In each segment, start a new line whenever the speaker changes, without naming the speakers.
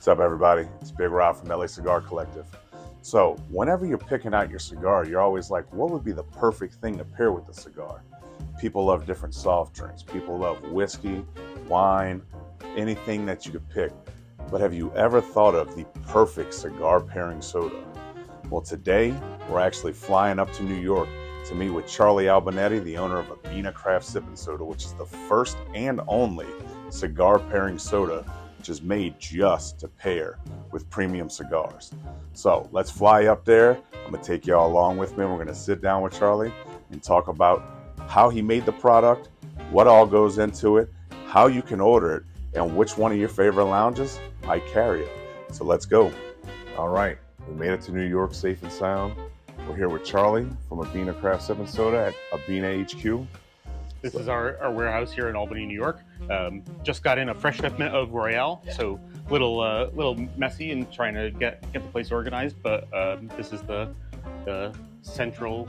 What's up, everybody? It's Big Rob from LA Cigar Collective. So, whenever you're picking out your cigar, you're always like, what would be the perfect thing to pair with the cigar? People love different soft drinks. People love whiskey, wine, anything that you could pick. But have you ever thought of the perfect cigar pairing soda? Well, today, we're actually flying up to New York to meet with Charlie Albanetti, the owner of Abbina Craft Sipping Soda, which is the first and only cigar pairing soda which is made just to pair with premium cigars. So let's fly up there. I'm gonna take y'all along with me. We're gonna sit down with Charlie and talk about how he made the product, what all goes into it, how you can order it, and which one of your favorite lounges might carry it. So let's go. All right, we made it to New York safe and sound. We're here with Charlie from Abbina Craft Sipping Soda at Abena HQ.
This is our warehouse here in Albany, New York. Just got in a fresh shipment of Royale, so little messy and trying to get the place organized. But this is the central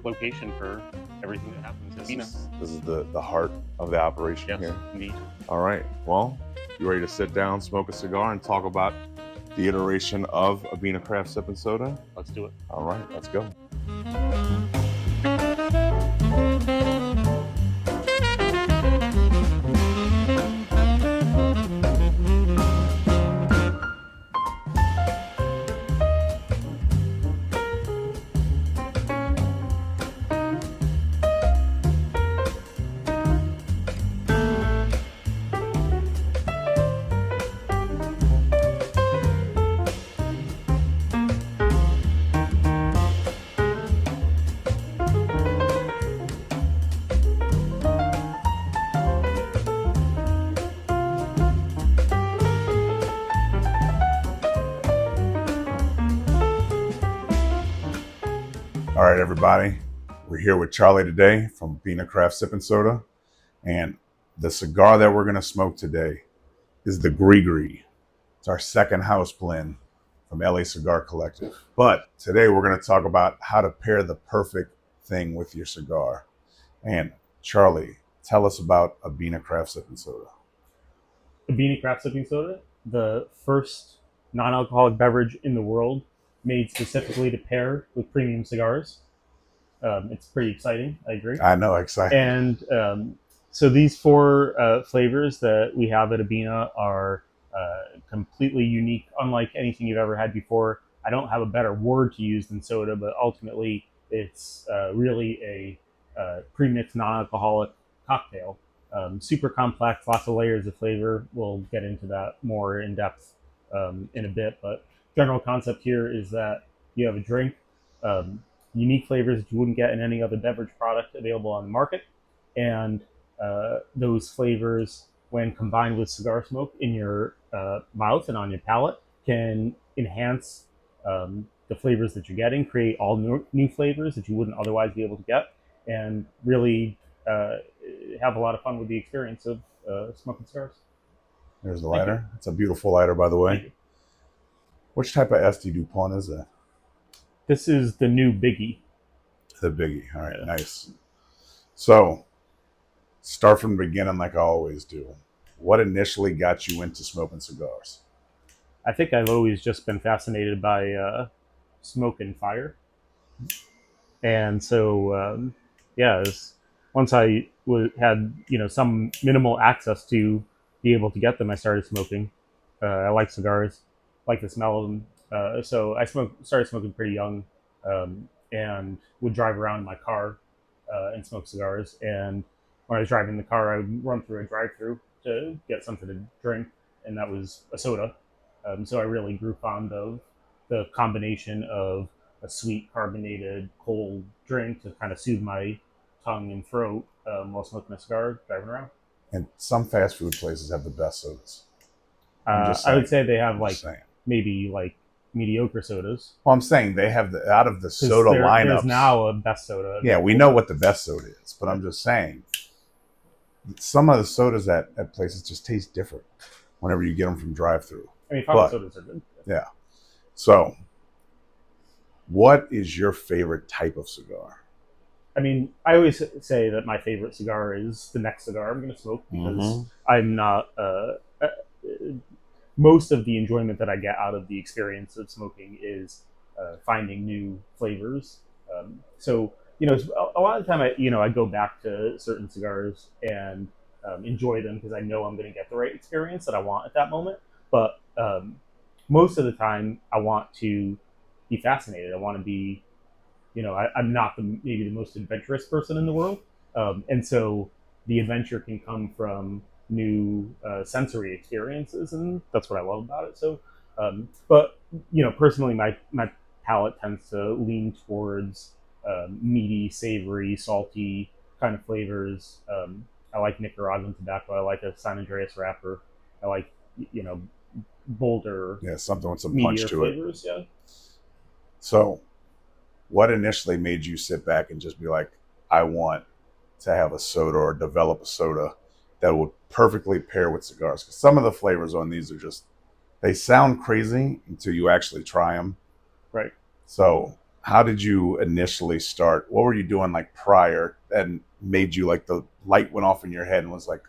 location for everything that happens in Abena.
This is the heart of the operation.
Yes,
here.
Indeed.
All right. Well, you ready to sit down, smoke a cigar, and talk about the iteration of Abbina Craft Sipping Soda?
Let's do it.
All right. Let's go. All right, everybody. We're here with Charlie today from Abbina Craft Sipping Soda. And the cigar that we're going to smoke today is the Gree. It's our second house blend from LA Cigar Collective. But today we're going to talk about how to pair the perfect thing with your cigar. And Charlie, tell us about Abbina Craft Sipping Soda.
Abbina Craft Sipping Soda, the first non-alcoholic beverage in the world, made specifically to pair with premium cigars. It's pretty exciting, I agree.
I know, exciting.
And so these four flavors that we have at Abena are completely unique, unlike anything you've ever had before. I don't have a better word to use than soda, but ultimately it's really a pre-mixed non-alcoholic cocktail. Super complex, lots of layers of flavor. We'll get into that more in depth in a bit, but general concept here is that you have a drink, unique flavors that you wouldn't get in any other beverage product available on the market, and those flavors, when combined with cigar smoke in your mouth and on your palate, can enhance the flavors that you're getting, create all new flavors that you wouldn't otherwise be able to get, and really have a lot of fun with the experience of smoking cigars.
There's the lighter. It's a beautiful lighter, by the way. Which type of SD DuPont is that?
This is the new Biggie.
The Biggie. All right, nice. So, start from the beginning like I always do. What initially got you into smoking cigars?
I think I've always just been fascinated by smoke and fire. And so, once I had some minimal access to be able to get them, I started smoking. I like cigars. Like the smell of them. So I started smoking pretty young, and would drive around in my car and smoke cigars. And when I was driving the car, I would run through a drive-through to get something to drink, and that was a soda. So I really grew fond of the combination of a sweet, carbonated, cold drink to kind of soothe my tongue and throat while smoking a cigar, driving around.
And some fast food places have the best sodas.
I would say they have maybe mediocre sodas.
Well, I'm saying they have out of the soda lineups.
There's now a best soda.
Yeah, we know what the best soda is, but I'm just saying some of the sodas at places just taste different whenever you get them from drive-through.
I mean, public sodas are good.
Yeah. So, what is your favorite type of cigar?
I mean, I always say that my favorite cigar is the next cigar I'm going to smoke because I'm not most of the enjoyment that I get out of the experience of smoking is finding new flavors. So a lot of the time I go back to certain cigars and enjoy them because I know I'm going to get the right experience that I want at that moment. But most of the time, I want to be fascinated. I want to be, I'm not maybe the most adventurous person in the world, and so the adventure can come from new sensory experiences, and that's what I love about it. So, but personally, my palate tends to lean towards meaty, savory, salty kind of flavors. I like Nicaraguan tobacco. I like a San Andreas wrapper. I like bolder,
something with some punch to
flavors.
it.
Yeah.
So, what initially made you sit back and just be like, I want to have a soda or develop a soda that would perfectly pair with cigars? Because some of the flavors on these are just, they sound crazy until you actually try them.
Right.
So how did you initially start? What were you doing like prior and made you like the light went off in your head and was like,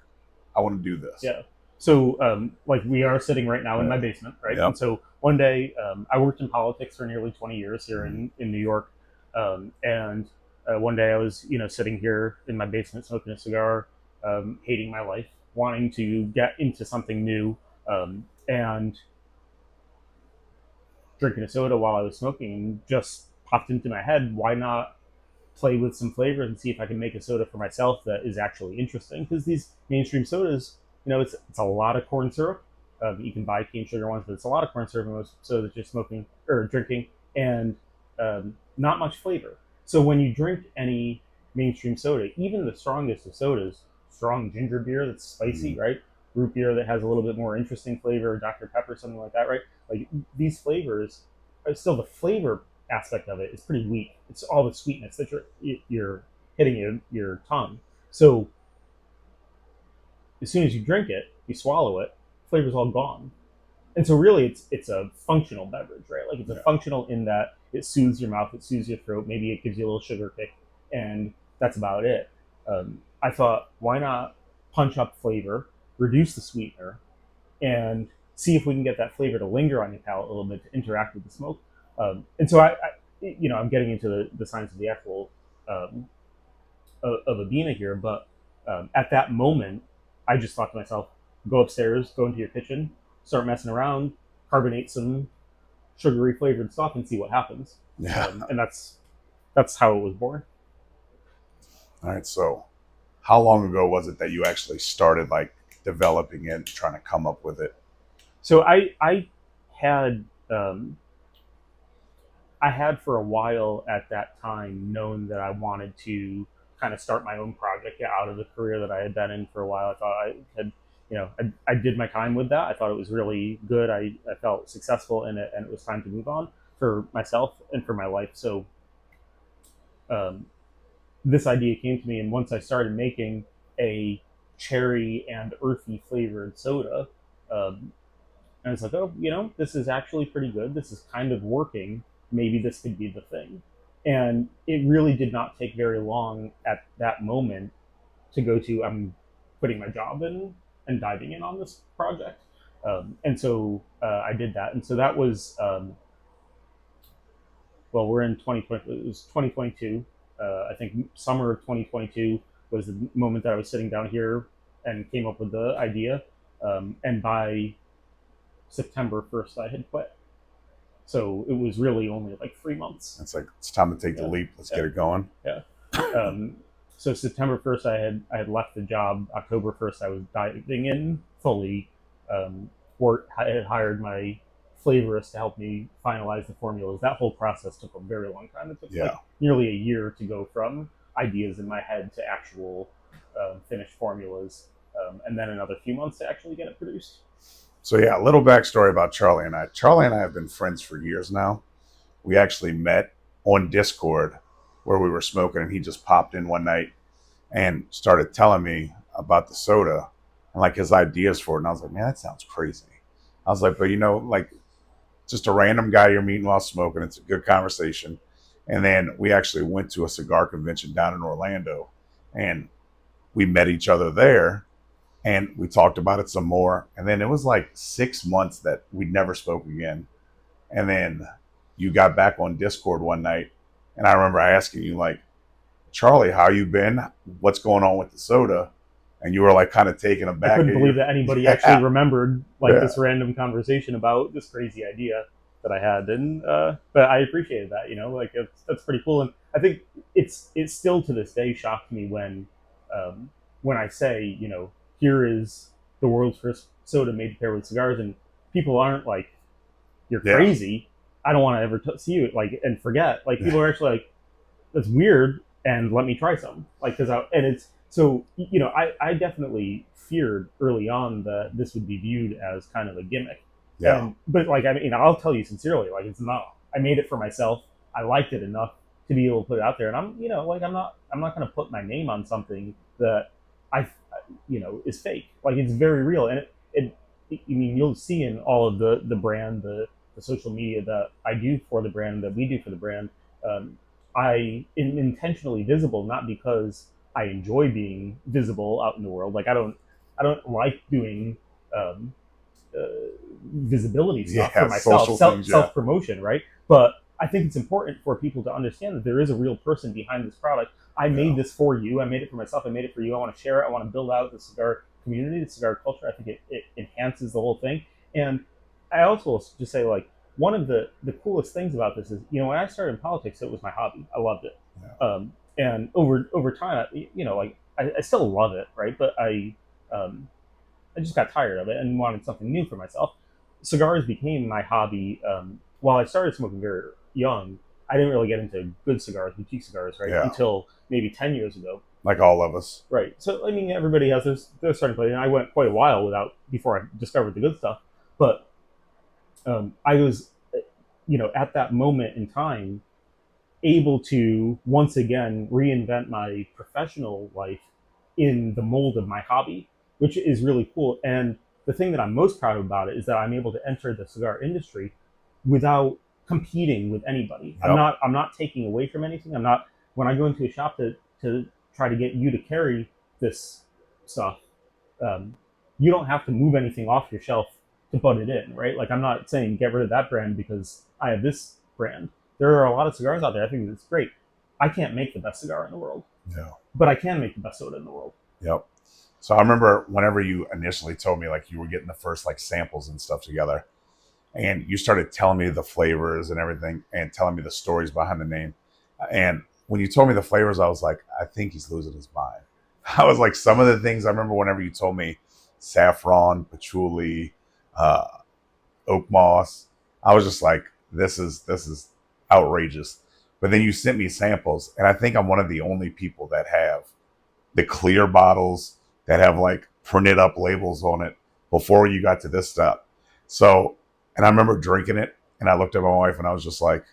I want to do this?
Yeah. So like we are sitting right now in my basement, right?
Yep.
And so one day I worked in politics for nearly 20 years here in New York. And one day I was, sitting here in my basement smoking a cigar, hating my life, wanting to get into something new, and drinking a soda while I was smoking just popped into my head. Why not play with some flavors and see if I can make a soda for myself that is actually interesting? Because these mainstream sodas, it's a lot of corn syrup. You can buy cane sugar ones, but it's a lot of corn syrup in most sodas you're smoking or drinking, and not much flavor. So when you drink any mainstream soda, even the strongest of sodas, strong ginger beer that's spicy, right? Root beer that has a little bit more interesting flavor, Dr. Pepper, something like that, right? Like these flavors, still the flavor aspect of it is pretty weak. It's all the sweetness that you're hitting your tongue. So as soon as you drink it, you swallow it, flavor's all gone. And so really it's a functional beverage, right? Like it's a functional in that it soothes your mouth, it soothes your throat, maybe it gives you a little sugar kick, and that's about it. I thought, why not punch up flavor, reduce the sweetener, and see if we can get that flavor to linger on your palate a little bit to interact with the smoke. And so I'm getting into the science of the actual of Abina here, but at that moment, I just thought to myself, go upstairs, go into your kitchen, start messing around, carbonate some sugary flavored stuff, and see what happens.
Yeah.
And that's how it was born.
All right. So, how long ago was it that you actually started like developing it and trying to come up with it?
So I had for a while at that time known that I wanted to kind of start my own project, get out of the career that I had been in for a while. I thought I had, I did my time with that. I thought it was really good. I felt successful in it, and it was time to move on for myself and for my life. So this idea came to me, and once I started making a cherry and earthy flavored soda, and it's like, oh, this is actually pretty good. This is kind of working. Maybe this could be the thing. And it really did not take very long at that moment to go to, I'm putting my job in and diving in on this project. And so I did that. And so that was, we're in 2020, it was 2022. I think summer of 2022 was the moment that I was sitting down here and came up with the idea. And by September 1st, I had quit. So it was really only like 3 months.
It's like, it's time to take the leap. Let's get it going.
Yeah. So September 1st, I had left the job. October 1st, I was diving in fully. I had hired my flavorist to help me finalize the formulas. That whole process took a very long time. It took like nearly a year to go from ideas in my head to actual finished formulas, and then another few months to actually get it produced.
So a little backstory about Charlie and I. Charlie and I have been friends for years now. We actually met on Discord where we were smoking, and he just popped in one night and started telling me about the soda and like his ideas for it. And I was like, man, that sounds crazy. I was like, but like just a random guy you're meeting while smoking. It's a good conversation. And then we actually went to a cigar convention down in Orlando, and we met each other there. And we talked about it some more. And then it was like 6 months that we never spoke again. And then you got back on Discord one night. And I remember asking you, like, Charlie, how you been? What's going on with the soda? And you were like kind of taken aback.
I couldn't believe that anybody actually remembered like
Yeah.
this random conversation about this crazy idea that I had. And but I appreciated that, you know, like that's pretty cool. And I think it's still to this day shocked me when I say, you know, here is the world's first soda made to pair with cigars, and people aren't like, you're
Yeah.
crazy. I don't want to ever see you like and forget. Like people are actually like, that's weird, and let me try some. Like and it's so, you know, I definitely feared early on that this would be viewed as kind of a gimmick.
Yeah.
But like, I mean, I'll tell you sincerely, like it's not. I made it for myself. I liked it enough to be able to put it out there, and I'm, you know, like I'm not going to put my name on something that you know, is fake. Like it's very real, and I mean, you'll see in all of the brand, the social media that I do for the brand, that we do for the brand. I am intentionally visible, not because I enjoy being visible out in the world. Like I don't like doing um, uh, visibility stuff for myself, self promotion, right? But I think it's important for people to understand that there is a real person behind this product. I made this for you. I made it for myself. I made it for you. I want to share it. I want to build out the cigar community, the cigar culture. I think it enhances the whole thing. And I also will just say, like, one of the coolest things about this is, you know, when I started in politics, it was my hobby. I loved it.
Yeah.
And over time, you know, like I still love it, right? But I just got tired of it and wanted something new for myself. Cigars became my hobby. While I started smoking very young, I didn't really get into good cigars, boutique cigars, right?
Yeah.
Until maybe 10 years ago.
Like all of us.
Right. So, I mean, everybody has their starting place. And I went quite a while before I discovered the good stuff. But I was, you know, at that moment in time, able to once again reinvent my professional life in the mold of my hobby, which is really cool. And the thing that I'm most proud about it is that I'm able to enter the cigar industry without competing with anybody.
Yep.
I'm not taking away from anything. I'm not, when I go into a shop to try to get you to carry this stuff, you don't have to move anything off your shelf to put it in, right? Like I'm not saying get rid of that brand because I have this brand. There are a lot of cigars out there. I think it's great. I can't make the best cigar in the world.
Yeah.
But I can make the best soda in the world.
Yep. So I remember whenever you initially told me like you were getting the first like samples and stuff together, and you started telling me the flavors and everything and telling me the stories behind the name. And when you told me the flavors, I was like, I think he's losing his mind. I was like, some of the things I remember whenever you told me saffron, patchouli, oak moss, I was just like, this is outrageous. But then you sent me samples, and I think I'm one of the only people that have the clear bottles that have like printed up labels on it before you got to this stuff. So, and I remember drinking it, and I looked at my wife and I was just like,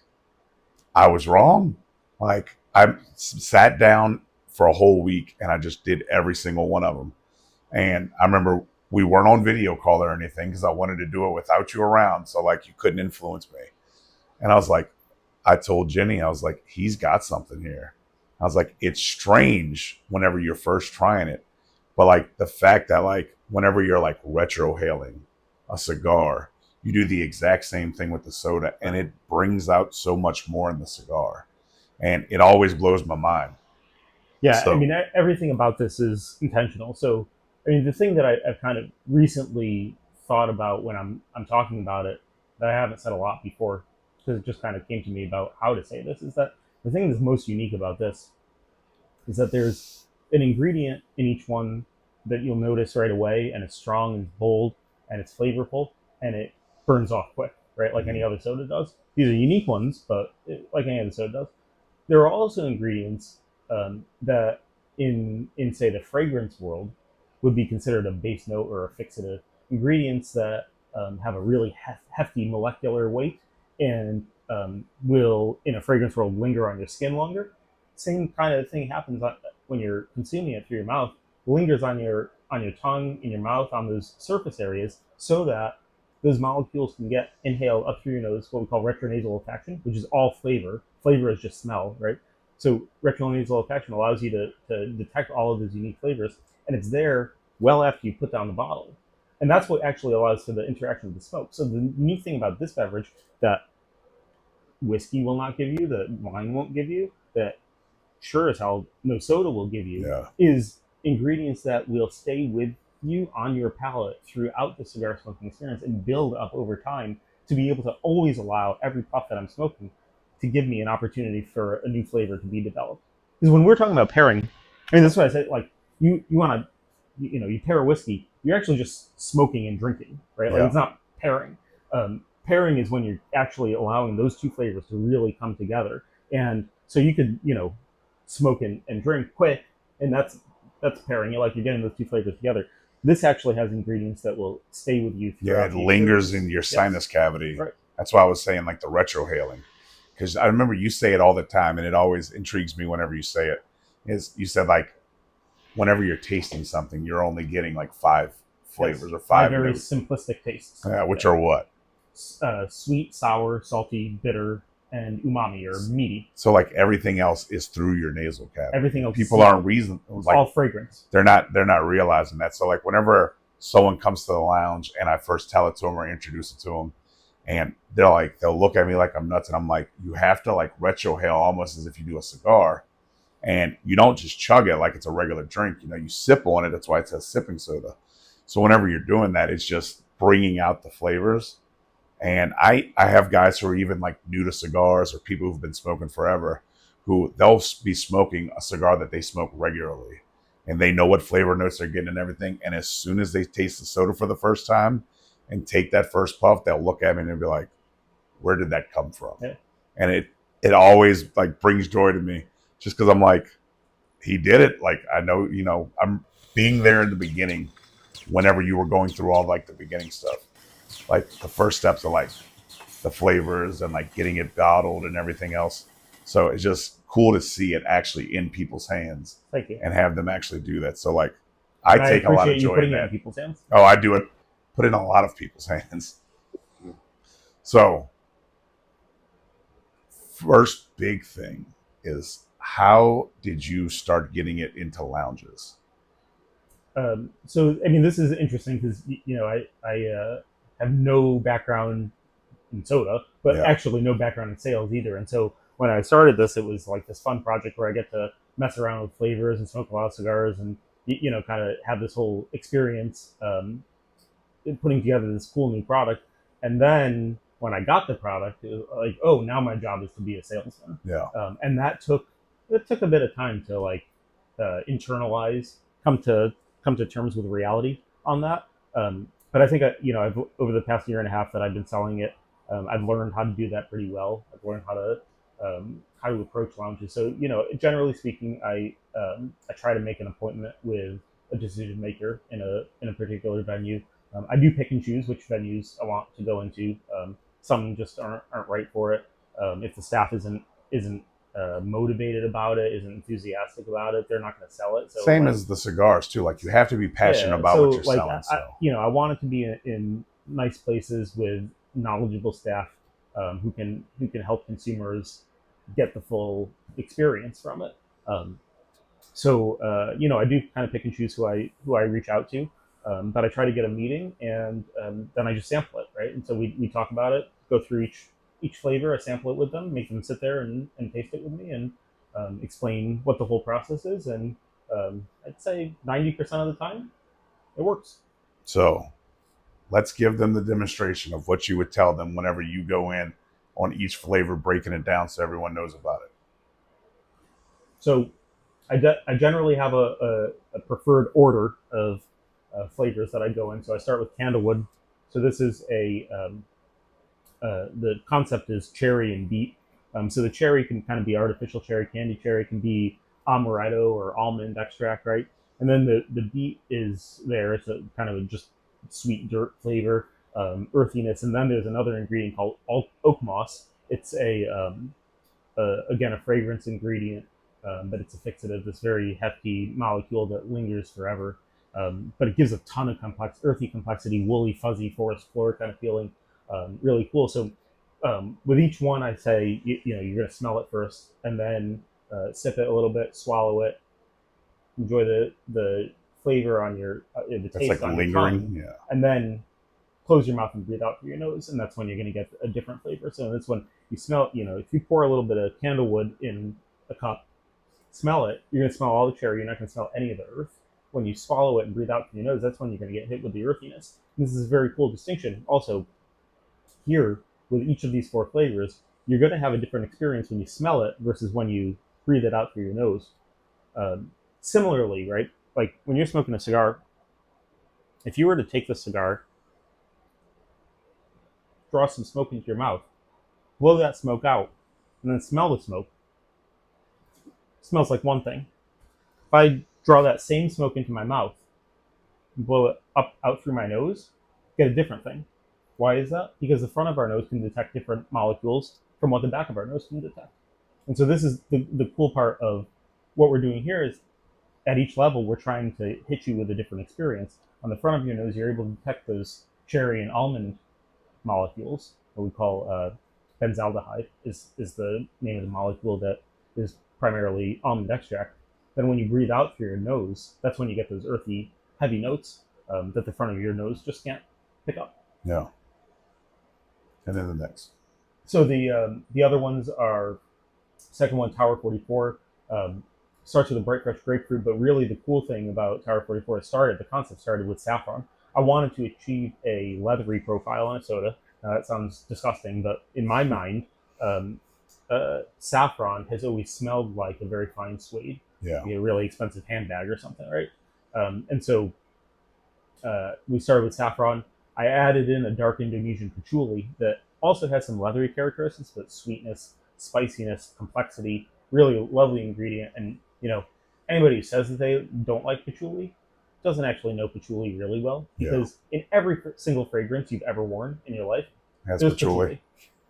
I was wrong. Like I sat down for a whole week and I just did every single one of them. And I remember we weren't on video call or anything because I wanted to do it without you around. So like you couldn't influence me. And I was like, I told Jenny, I was like, he's got something here. I was like, it's strange whenever you're first trying it. But like the fact that like whenever you're like retrohaling a cigar, you do the exact same thing with the soda and it brings out so much more in the cigar. And it always blows my mind.
Yeah,
So,
I mean, everything about this is intentional. So, I mean, the thing that I've kind of recently thought about when I'm talking about it that I haven't said a lot before, because it just kind of came to me about how to say this, is that the thing that's most unique about this is that there's an ingredient in each one that you'll notice right away, and it's strong and bold and it's flavorful and it burns off quick, right? Like any other soda does. These are unique ones, but like any other soda does. There are also ingredients that in say the fragrance world would be considered a base note or a fixative. Ingredients that have a really hefty molecular weight and will in a fragrance world linger on your skin longer. Same kind of thing happens when you're consuming it through your mouth. It lingers on your tongue, in your mouth, on those surface areas, so that those molecules can get inhaled up through your nose, what we call retronasal olfaction, which is all flavor. Flavor is just smell, right? So retronasal olfaction allows you to detect all of those unique flavors, and it's there well after you put down the bottle. And that's what actually allows for the interaction with the smoke. So the neat thing about this beverage that whiskey will not give you, that wine won't give you, that sure as hell no soda will give you, is ingredients that will stay with you on your palate throughout the cigar smoking experience and build up over time to be able to always allow every puff that I'm smoking to give me an opportunity for a new flavor to be developed. Because when we're talking about pairing, I mean, that's what I said, like, you want to, you pair a whiskey, you're actually just smoking and drinking, right? Like, it's not pairing. Pairing is when you're actually allowing those two flavors to really come together. And so you could, smoke and drink quick, and that's pairing. Like, you're getting those two flavors together. This actually has ingredients that will stay with you.
Yeah, it lingers in your sinus cavity.
Right.
That's why I was saying, like, the retrohaling. Because I remember you say it all the time, and it always intrigues me whenever you say it. Is you said, like, whenever you're tasting something, you're only getting like 5 flavors or 5
very simplistic tastes.
Yeah, which are what?
Sweet, sour, salty, bitter, and umami or meaty.
So like everything else is through your nasal cavity.
Everything else.
People aren't like
all fragrance.
They're not realizing that. So like whenever someone comes to the lounge and I first tell it to them or introduce it to them, and they'll look at me like I'm nuts, and I'm like, you have to like retrohale almost as if you do a cigar. And you don't just chug it like it's a regular drink. You sip on it. That's why it says sipping soda. So whenever you're doing that, it's just bringing out the flavors. And I have guys who are even like new to cigars or people who've been smoking forever who they'll be smoking a cigar that they smoke regularly. And they know what flavor notes they're getting and everything. And as soon as they taste the soda for the first time and take that first puff, they'll look at me and they'll be like, where did that come from? Yeah. And it always like brings joy to me. Just because I'm like, he did it. Like, I know, I'm being there in the beginning whenever you were going through all like the beginning stuff. Like the first steps of like the flavors and like getting it bottled and everything else. So it's just cool to see it actually in people's hands.
Thank you.
And have them actually do that. So like, I take a lot of joy in that.
It in people's hands?
Oh, I do it. Put it in a lot of people's hands. So first big thing is, how did you start getting it into lounges?
So, I mean, this is interesting because, I have no background in soda, but actually no background in sales either. And so when I started this, it was like this fun project where I get to mess around with flavors and smoke a lot of cigars and, kind of have this whole experience putting together this cool new product. And then when I got the product, it was like, oh, now my job is to be a salesman.
Yeah.
And it took a bit of time to like internalize, come to terms with reality on that. But I think I've over the past year and a half that I've been selling it, I've learned how to do that pretty well. I've learned how to approach lounges. So generally speaking, I try to make an appointment with a decision maker in a particular venue. I do pick and choose which venues I want to go into. Some just aren't right for it. If the staff isn't motivated about it, isn't enthusiastic about it, they're not going to sell it. So
same as the cigars too. Like you have to be passionate about what you're selling.
I want it to be in nice places with knowledgeable staff who can help consumers get the full experience from it. I do kind of pick and choose who I reach out to, but I try to get a meeting and then I just sample it, right? And so we talk about it, go through each flavor, I sample it with them, make them sit there and taste it with me and explain what the whole process is. And I'd say 90% of the time, it works.
So let's give them the demonstration of what you would tell them whenever you go in on each flavor, breaking it down so everyone knows about it.
So I generally have a preferred order of flavors that I go in. So I start with candlewood. So this is the concept is cherry and beet. So the cherry can kind of be artificial cherry, candy cherry, can be amaretto or almond extract, right? And then the beet is there. It's a kind of just sweet dirt flavor, earthiness. And then there's another ingredient called oak moss. It's again, a fragrance ingredient, but it's a fixative, this very hefty molecule that lingers forever. But it gives a ton of earthy complexity, woolly, fuzzy, forest floor kind of feeling. Really cool. So with each one, I say, you're going to smell it first and then sip it a little bit, swallow it, enjoy the flavor on your the
It's
taste
like
on
lingering.
your tongue,
Yeah.
and then close your mouth and breathe out through your nose, and that's when you're going to get a different flavor. So that's when you smell. If you pour a little bit of candlewood in a cup, smell it. You're going to smell all the cherry. You're not going to smell any of the earth. When you swallow it and breathe out through your nose, that's when you're going to get hit with the earthiness. And this is a very cool distinction. Also, here with each of these 4 flavors, you're going to have a different experience when you smell it versus when you breathe it out through your nose. Similarly, right? Like when you're smoking a cigar, if you were to take the cigar, draw some smoke into your mouth, blow that smoke out, and then smell the smoke, it smells like one thing. If I draw that same smoke into my mouth and blow it up out through my nose, get a different thing. Why is that? Because the front of our nose can detect different molecules from what the back of our nose can detect. And so this is the cool part of what we're doing here is at each level, we're trying to hit you with a different experience. On the front of your nose, you're able to detect those cherry and almond molecules, what we call benzaldehyde is the name of the molecule that is primarily almond extract. Then when you breathe out through your nose, that's when you get those earthy, heavy notes that the front of your nose just can't pick up.
Yeah. And then the next.
So the other ones are, second one, Tower 44, starts with a bright fresh grapefruit, but really the cool thing about Tower 44 the concept started with saffron. I wanted to achieve a leathery profile on a soda. That sounds disgusting, but in my mind, saffron has always smelled like a very fine suede.
Yeah.
A really expensive handbag or something, right? And so we started with saffron. I added in a dark Indonesian patchouli that also has some leathery characteristics, but sweetness, spiciness, complexity, really lovely ingredient. And, anybody who says that they don't like patchouli doesn't actually know patchouli really well, because in every single fragrance you've ever worn in your life,
there's patchouli.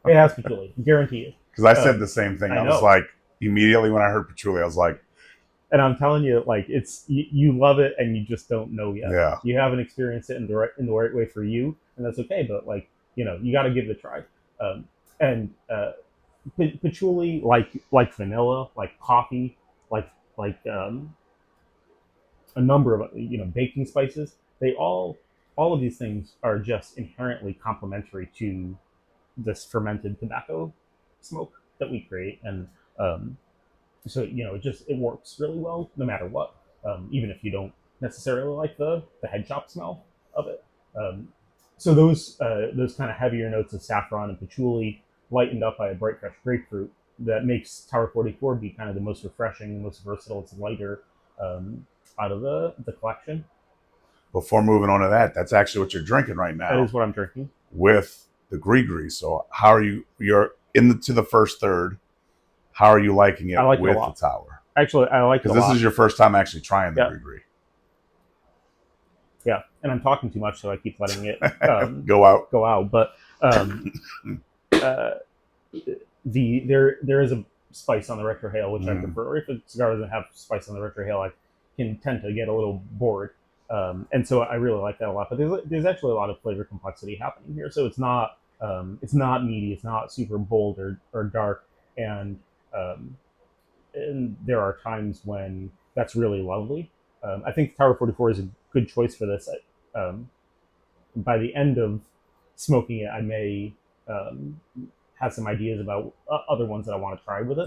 It has patchouli, guarantee it.
Because I said the same thing. I was like, immediately when I heard patchouli, I was like,
and I'm telling you, like, it's you love it and you just don't know yet.
Yeah.
You haven't experienced it in the right way for you, and that's okay. But you got to give it a try. And patchouli, like vanilla, like coffee, like a number of baking spices. They all of these things are just inherently complementary to this fermented tobacco smoke that we create, and so it works really well no matter what, even if you don't necessarily like the head shop smell of it. So those kind of heavier notes of saffron and patchouli, lightened up by a bright fresh grapefruit, that makes Tower 44 be kind of the most refreshing, the most versatile. It's lighter out of the collection.
Before moving on to that, that's actually what you're drinking right now.
That is what I'm drinking
with the Gree. So how are you? You're to the first third. How are you liking it with the Tower?
Actually, I like it a lot.
Because this is your first time actually trying the Gree.
Yeah, and I'm talking too much, so I keep letting it
go out.
But there is a spice on the retrohale, which I prefer. If a cigar doesn't have spice on the retrohale, I can tend to get a little bored. And so I really like that a lot. But there's actually a lot of flavor complexity happening here. So it's not meaty, it's not super bold or dark, and there are times when that's really lovely. I think Tower 44 is a good choice for this. By the end of smoking it, I may have some ideas about other ones that I want to try with it.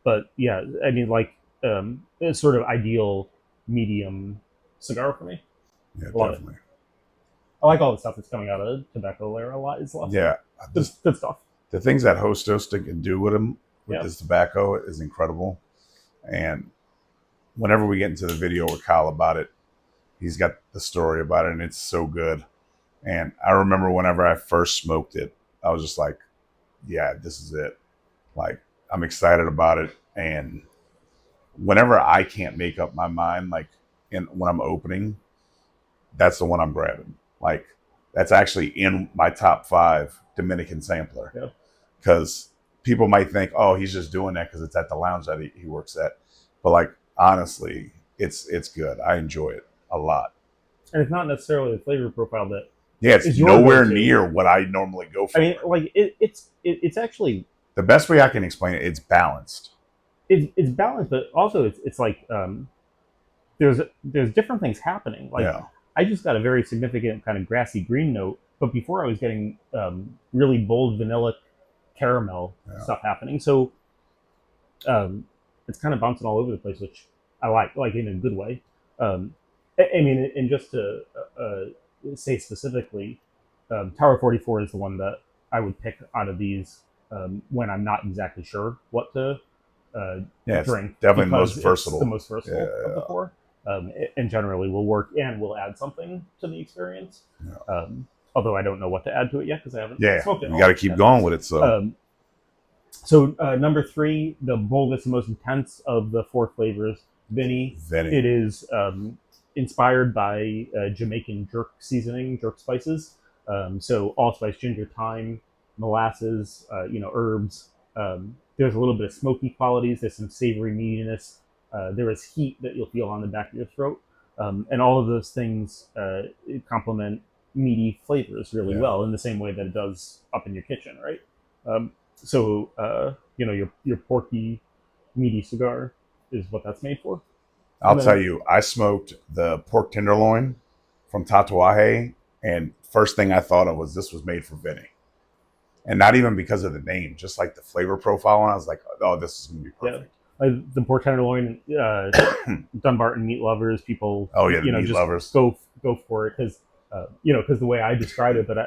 But yeah, I mean, it's sort of ideal medium cigar for me.
Yeah, definitely.
I like all the stuff that's coming out of Tobacco Era a lot. It's a lot.
Yeah,
good stuff.
The things that Hostos can do with this tobacco is incredible. And whenever we get into the video with Kyle about it, he's got the story about it, and it's so good. And I remember whenever I first smoked it, I was just like, yeah, this is it. Like, I'm excited about it. And whenever I can't make up my mind, when I'm opening, that's the one I'm grabbing. Like, that's actually in my top 5 Dominican sampler.
Yeah.
Because people might think, oh, he's just doing that because it's at the lounge that he works at. But honestly, it's good. I enjoy it a lot.
And it's not necessarily the flavor profile that
it's nowhere near what I normally go for.
I mean, it's actually
the best way I can explain it. It's balanced.
it's balanced, but also it's like there's different things happening. Like
Yeah.
I just got a very significant kind of grassy green note, but before I was getting really bold vanilla caramel stuff happening. So it's kind of bouncing all over the place, which I like in a good way. I mean, and just to say specifically, Tower 44 is the one that I would pick out of these when I'm not exactly sure what to drink.
Definitely the most versatile.
It's the most versatile of the four. And generally will work and will add something to the experience. Yeah. Although I don't know what to add to it yet because I haven't smoked it.
You got to keep going with it.
So number 3, the boldest and most intense of the 4 flavors, Vinny. It is inspired by Jamaican jerk seasoning, jerk spices. So allspice, ginger, thyme, molasses, herbs. There's a little bit of smoky qualities. There's some savory meatiness. There is heat that you'll feel on the back of your throat. And all of those things complement meaty flavors really well in the same way that it does up in your kitchen, right? So your porky, meaty cigar is what that's made for.
I'll tell you, I smoked the pork tenderloin from Tatuaje, and first thing I thought of was this was made for Vinny. And not even because of the name, just like the flavor profile. And I was like, oh, this is going to be perfect.
Yeah. The pork tenderloin, Dunbarton meat lovers, people,
meat lovers
go for it because the way I described it. But I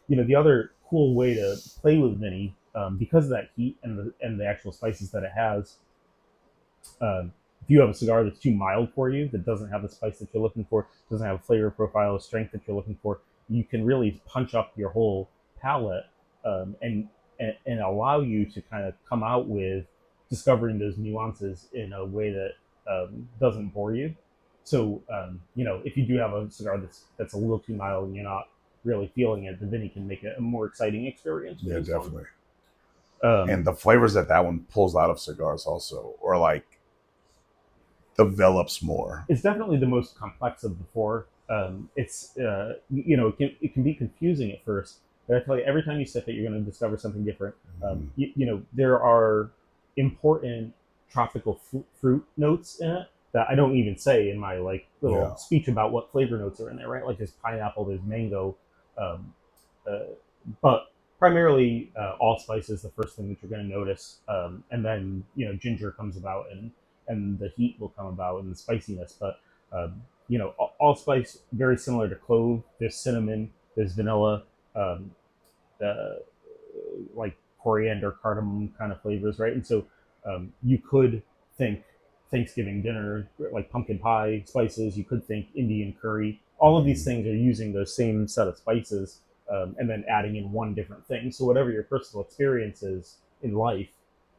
the other cool way to play with Vinny, because of that heat and the actual spices that it has. If you have a cigar that's too mild for you, that doesn't have the spice that you're looking for, doesn't have a flavor profile, strength that you're looking for, you can really punch up your whole palate and allow you to kind of come out with discovering those nuances in a way that doesn't bore you. So, if you do have a cigar that's a little too mild and you're not really feeling it, the Vinny can make it a more exciting experience.
Yeah, definitely. And the flavors that one pulls out of cigars also, or like develops more.
It's definitely the most complex of the 4. It can be confusing at first, but I tell you, every time you sip it, you're going to discover something different. There are important tropical fruit notes in it that I don't even say in my little speech about what flavor notes are in there, right? Like there's pineapple, there's mango, but primarily allspice is the first thing that you're going to notice, and then ginger comes about and the heat will come about and the spiciness. But allspice, very similar to clove. There's cinnamon, there's vanilla, like coriander, cardamom kind of flavors, right? And so you could think Thanksgiving dinner, like pumpkin pie spices. You could think Indian curry. All of these things are using those same set of spices and then adding in one different thing. So whatever your personal experience is in life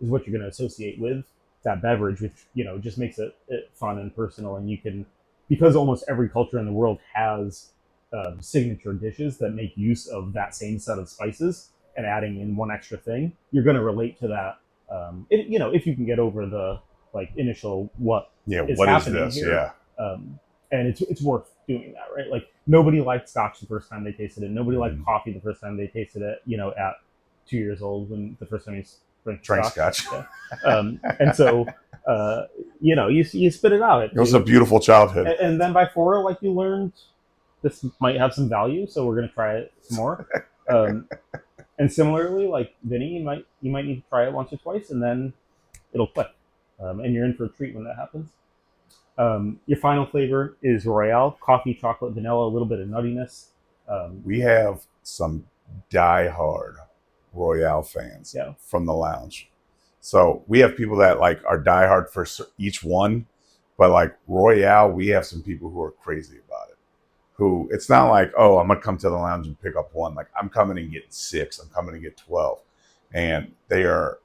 is what you're going to associate with that beverage, which just makes it fun and personal. And you can, because almost every culture in the world has signature dishes that make use of that same set of spices and adding in one extra thing, you're going to relate to that. If you can get over the initial what is happening here. And it's worth doing that, right? Like nobody liked scotch the first time they tasted it. Nobody liked coffee the first time they tasted it. At 2 years old when the first time you drank scotch. Yeah. And so you spit it out.
It was a beautiful childhood.
And then by 4, you learned this might have some value, so we're gonna try it some more. And similarly, like Vinny, you might need to try it once or twice, and then it'll click, and you're in for a treat when that happens. Your final flavor is Royale, coffee, chocolate, vanilla, a little bit of nuttiness.
We have some die-hard Royale fans from the lounge. So we have people that are diehard for each one, but Royale, we have some people who are crazy about it. Who it's not like, oh, I'm gonna come to the lounge and pick up one. I'm coming and get 6. I'm coming to get 12, and they are,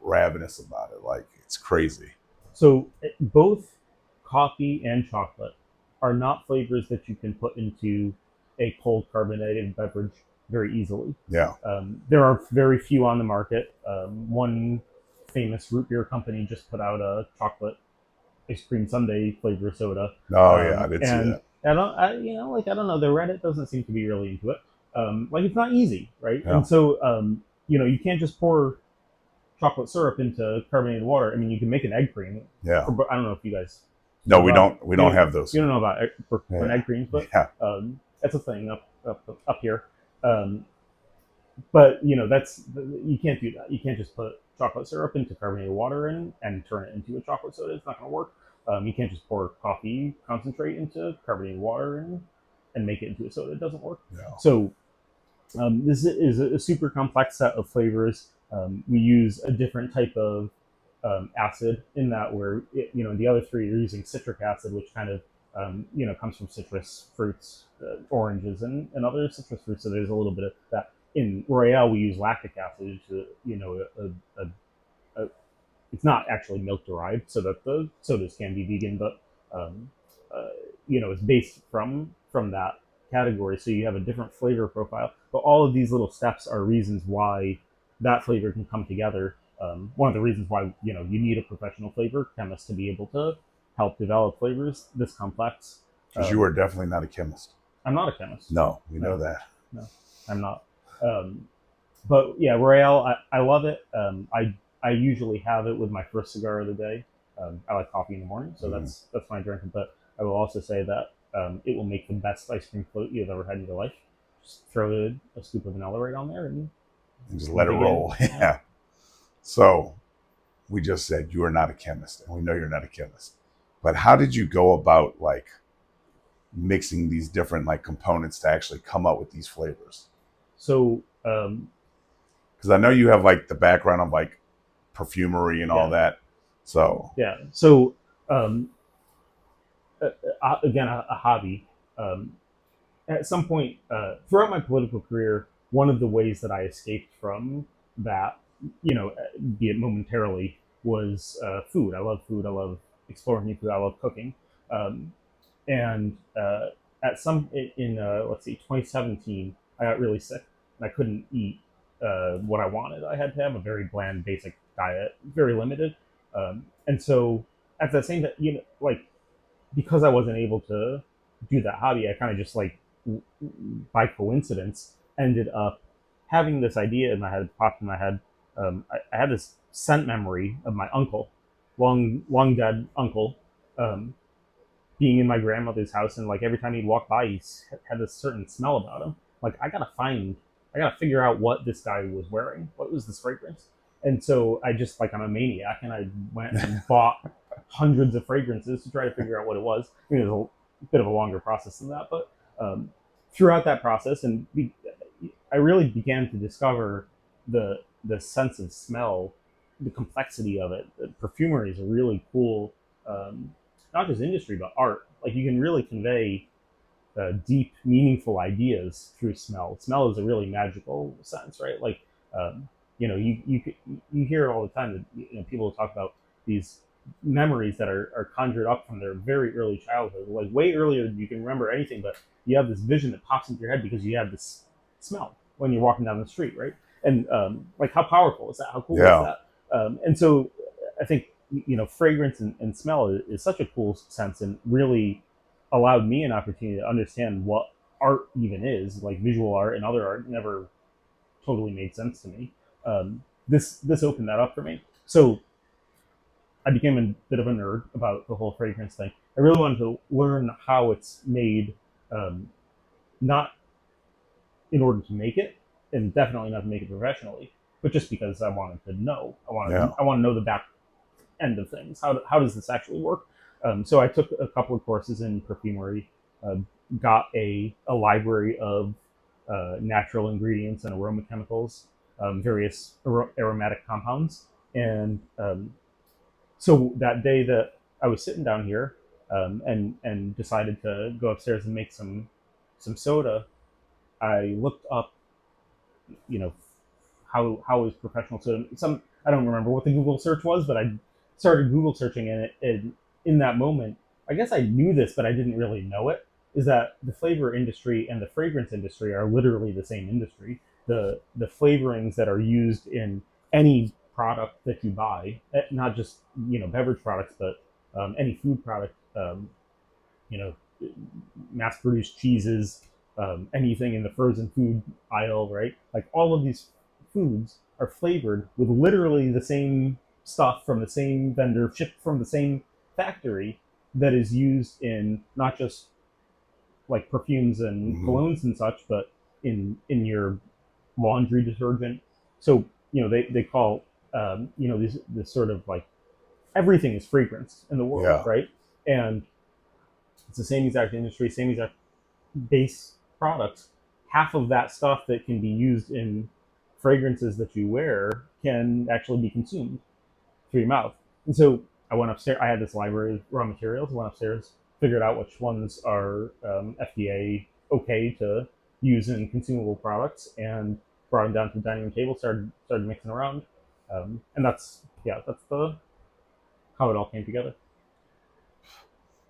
ravenous about it. It's crazy.
So both coffee and chocolate are not flavors that you can put into a cold carbonated beverage very easily.
Yeah.
There are very few on the market. One famous root beer company just put out a chocolate ice cream sundae flavor soda.
Oh yeah, I did see that.
I don't know. The Reddit doesn't seem to be really into it. It's not easy, right? Yeah. And so, you can't just pour chocolate syrup into carbonated water. I mean, you can make an egg cream.
Yeah.
I don't know if you guys.
No, we don't. We don't have those.
You don't know about for an egg creams, but
yeah.
That's a thing up here. But that's you can't do that. You can't just put chocolate syrup into carbonated water and turn it into a chocolate soda. It's not going to work. You can't just pour coffee concentrate into carbonated water and make it into a soda. It doesn't work.
No.
So this is a super complex set of flavors. We use a different type of acid in that where the other three you're using citric acid, which kind of comes from citrus fruits, oranges and other citrus fruits. So there's a little bit of that. In Royale, we use lactic acid, it's not actually milk derived, so that the sodas can be vegan, but it's based from that category. So you have a different flavor profile, but all of these little steps are reasons why that flavor can come together. One of the reasons why you need a professional flavor chemist to be able to help develop flavors this complex.
Because you are definitely not a chemist.
I'm not a chemist.
No, we know that.
No, I'm not. But yeah, Royale, I love it. I usually have it with my first cigar of the day. I like coffee in the morning, so that's my drink. But I will also say that it will make the best ice cream float you've ever had in your life. Just throw a scoop of vanilla right on there and
just let it roll. Yeah. So we just said you are not a chemist, and we know you're not a chemist. But how did you go about mixing these different components to actually come up with these flavors?
So,
because I know you have the background of perfumery and all that. So
yeah. So again, a hobby. At some point throughout my political career, one of the ways that I escaped from that, be it momentarily, was food. I love food. I love exploring new food. I love cooking. And at some in 2017, I got really sick and I couldn't eat what I wanted. I had to have a very bland, basic diet, very limited. And so at the same time, because I wasn't able to do that hobby, I kind of just by coincidence ended up having this idea in my head, popped in my head. I had this scent memory of my uncle, long dead uncle, being in my grandmother's house, and every time he'd walk by, he had this certain smell about him. I gotta figure out what this guy was wearing. What was this fragrance? And so I just I'm a maniac, and I went and bought hundreds of fragrances to try to figure out what it was. I mean, it was a bit of a longer process than that, but throughout that process, I really began to discover the sense of smell, the complexity of it. Perfumery is a really cool, not just industry, but art. You can really convey deep, meaningful ideas through smell. Smell is a really magical sense, right? You hear all the time that people talk about these memories that are conjured up from their very early childhood, way earlier than you can remember anything, but you have this vision that pops into your head because you have this smell when you're walking down the street, right? And how powerful is that? How cool is that? And so I think fragrance and smell is such a cool sense, and really allowed me an opportunity to understand what art even is. Visual art and other art never totally made sense to me. This opened that up for me. So I became a bit of a nerd about the whole fragrance thing. I really wanted to learn how it's made, not in order to make it, and definitely not to make it professionally, but just because I wanted to know. I want to know the back end of things. How does this actually work? So I took a couple of courses in perfumery, got a library of natural ingredients and aroma chemicals, various aromatic compounds. And so that day that I was sitting down here and decided to go upstairs and make some soda, I looked up, how is professional soda. I don't remember what the Google search was, but I started Google searching, and in that moment, I guess I knew this, but I didn't really know it, is that the flavor industry and the fragrance industry are literally the same industry. The flavorings that are used in any product that you buy, not just beverage products, but any food product, mass-produced cheeses, anything in the frozen food aisle, right? All of these foods are flavored with literally the same stuff from the same vendor, shipped from the same factory, that is used in not just like perfumes and colognes and such, but in your laundry detergent. So they call this sort of like everything is fragrance in the world,
Yeah.
right? And it's the same exact industry, same exact base products. Half of that stuff that can be used in fragrances that you wear can actually be consumed through your mouth. And so I went upstairs. I had this library of raw materials. I went upstairs, figured out which ones are FDA okay to use in consumable products, and brought them down to the dining room table. Started mixing around, and that's the how it all came together.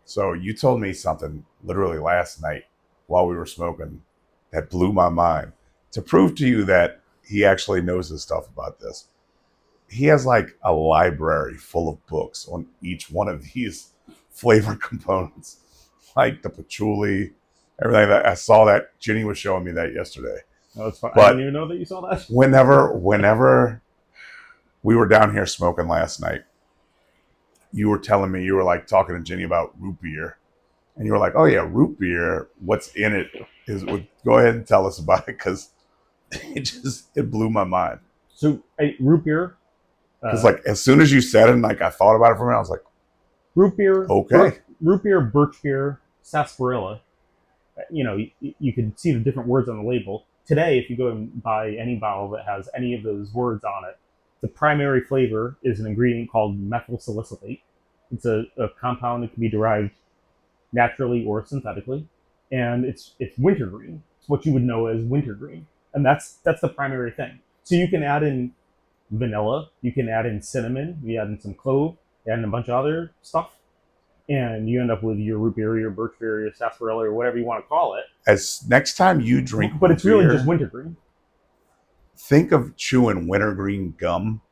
So you told me something literally last night while we were smoking that blew my mind. To prove to you that he actually knows his stuff about this, he has like a library full of books on each one of these flavor components, like the patchouli, everything. That I saw that Ginny was showing me that yesterday.
No, it's fun.
But
I didn't even know that you saw that.
Whenever we were down here smoking last night, you were telling me, you were like talking to Ginny about root beer, and you were like, "Oh yeah, root beer. What's in it is." Go ahead and tell us about it, because it blew my mind.
So root beer.
Because like as soon as you said it, and like I thought about it for a minute, I was like,
root beer.
Okay.
Root beer, birch beer, sarsaparilla. You can see the different words on the label. Today, if you go and buy any bottle that has any of those words on it, the primary flavor is an ingredient called methyl salicylate. It's a compound that can be derived naturally or synthetically, and it's wintergreen. It's what you would know as wintergreen, and that's the primary thing. So you can add in vanilla, you can add in cinnamon, you add in some clove, you add in a bunch of other stuff, and you end up with your root beer, your birch beer, your sarsaparilla, or whatever you want to call it.
As next time you drink,
but it's really just wintergreen.
Think of chewing wintergreen gum,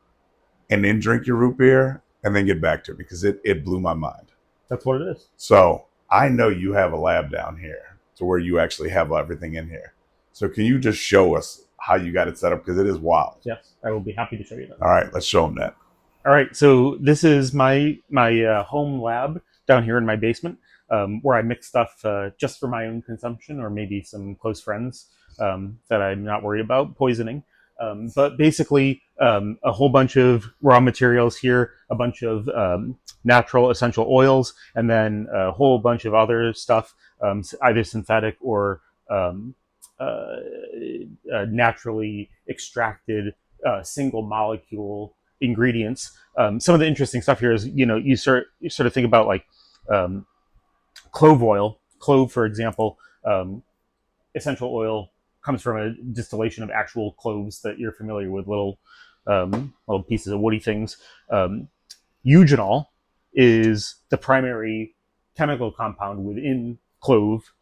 and then drink your root beer, and then get back to it, because it blew my mind.
That's what it is.
So I know you have a lab down here to where you actually have everything in here. So can you just show us how you got it set up? Because it is wild.
Yes, I will be happy to show you that.
All right, let's show them that.
All right, so this is my home lab down here in my basement, where I mix stuff just for my own consumption, or maybe some close friends that I'm not worried about poisoning. But basically, a whole bunch of raw materials here, a bunch of natural essential oils, and then a whole bunch of other stuff, either synthetic or naturally extracted single molecule ingredients. Some of the interesting stuff here is, you sort of think about like clove oil. Clove, for example, essential oil comes from a distillation of actual cloves that you're familiar with, little pieces of woody things. Eugenol is the primary chemical compound within clove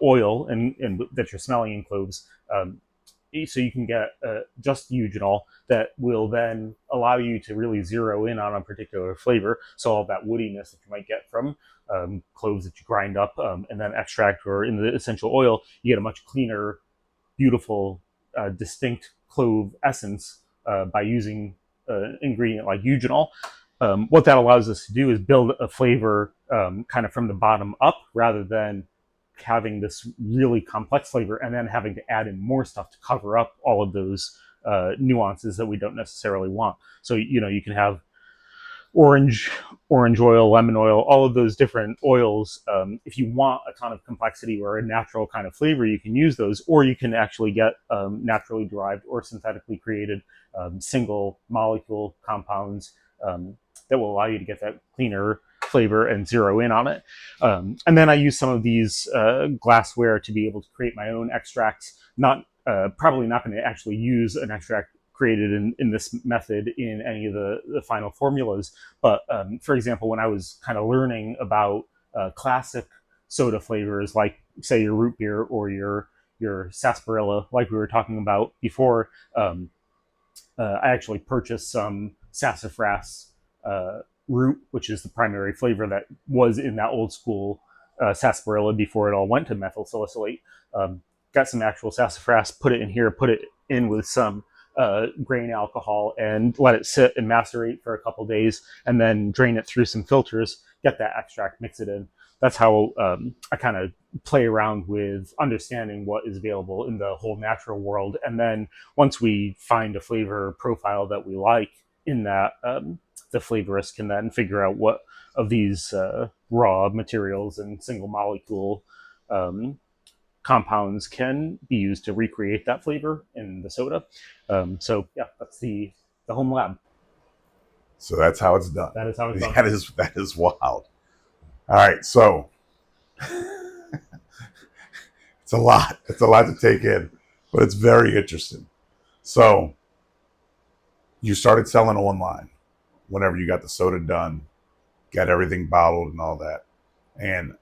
oil, and that you're smelling in cloves. So you can get just eugenol that will then allow you to really zero in on a particular flavor. So all that woodiness that you might get from cloves that you grind up and then extract, or in the essential oil, you get a much cleaner, beautiful, distinct clove essence by using an ingredient like eugenol. What that allows us to do is build a flavor kind of from the bottom up, rather than having this really complex flavor and then having to add in more stuff to cover up all of those nuances that we don't necessarily want. So, you can have orange oil, lemon oil, all of those different oils. If you want a ton of complexity or a natural kind of flavor, you can use those, or you can actually get naturally derived or synthetically created single molecule compounds that will allow you to get that cleaner flavor and zero in on it. And then I use some of these glassware to be able to create my own extracts. Probably not going to actually use an extract created in this method in any of the final formulas. But for example, when I was kind of learning about classic soda flavors, like say your root beer or your sarsaparilla, like we were talking about before, I actually purchased some sassafras root, which is the primary flavor that was in that old school sarsaparilla before it all went to methyl salicylate. Got some actual sassafras, put it in here, put it in with some grain alcohol and let it sit and macerate for a couple days, and then drain it through some filters, get that extract, mix it in. That's how I kind of play around with understanding what is available in the whole natural world. And then once we find a flavor profile that we like in that, the flavorist can then figure out what of these raw materials and single molecule compounds can be used to recreate that flavor in the soda. So yeah, that's the home lab.
So that's how it's done.
That is how it's done.
That is wild. All right, so it's a lot. It's a lot to take in, but it's very interesting. So you started selling online whenever you got the soda done, got everything bottled and all that. And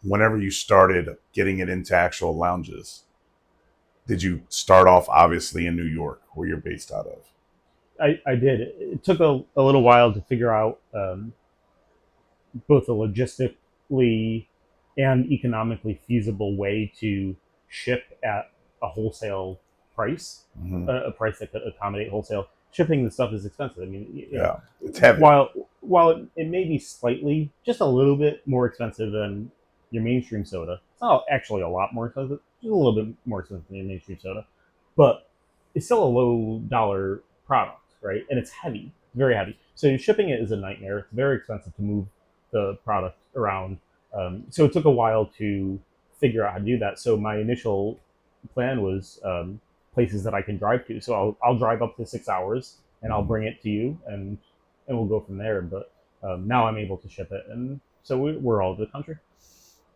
whenever you started getting it into actual lounges, did you start off obviously in New York, where you're based out of?
I did. It took a little while to figure out both a logistically and economically feasible way to ship at a wholesale price, a price that could accommodate wholesale. Shipping the stuff is expensive. I mean,
yeah, it's heavy.
While it may be slightly, just a little bit more expensive than your mainstream soda. It's not actually a lot more expensive, just a little bit more expensive than your mainstream soda, but it's still a low dollar product, right? And it's heavy, very heavy. So shipping it is a nightmare. It's very expensive to move the product around. So it took a while to figure out how to do that. So my initial plan was places that I can drive to. So I'll drive up to 6 hours and I'll bring it to you, and we'll go from there. But now I'm able to ship it, and so we're all over the country.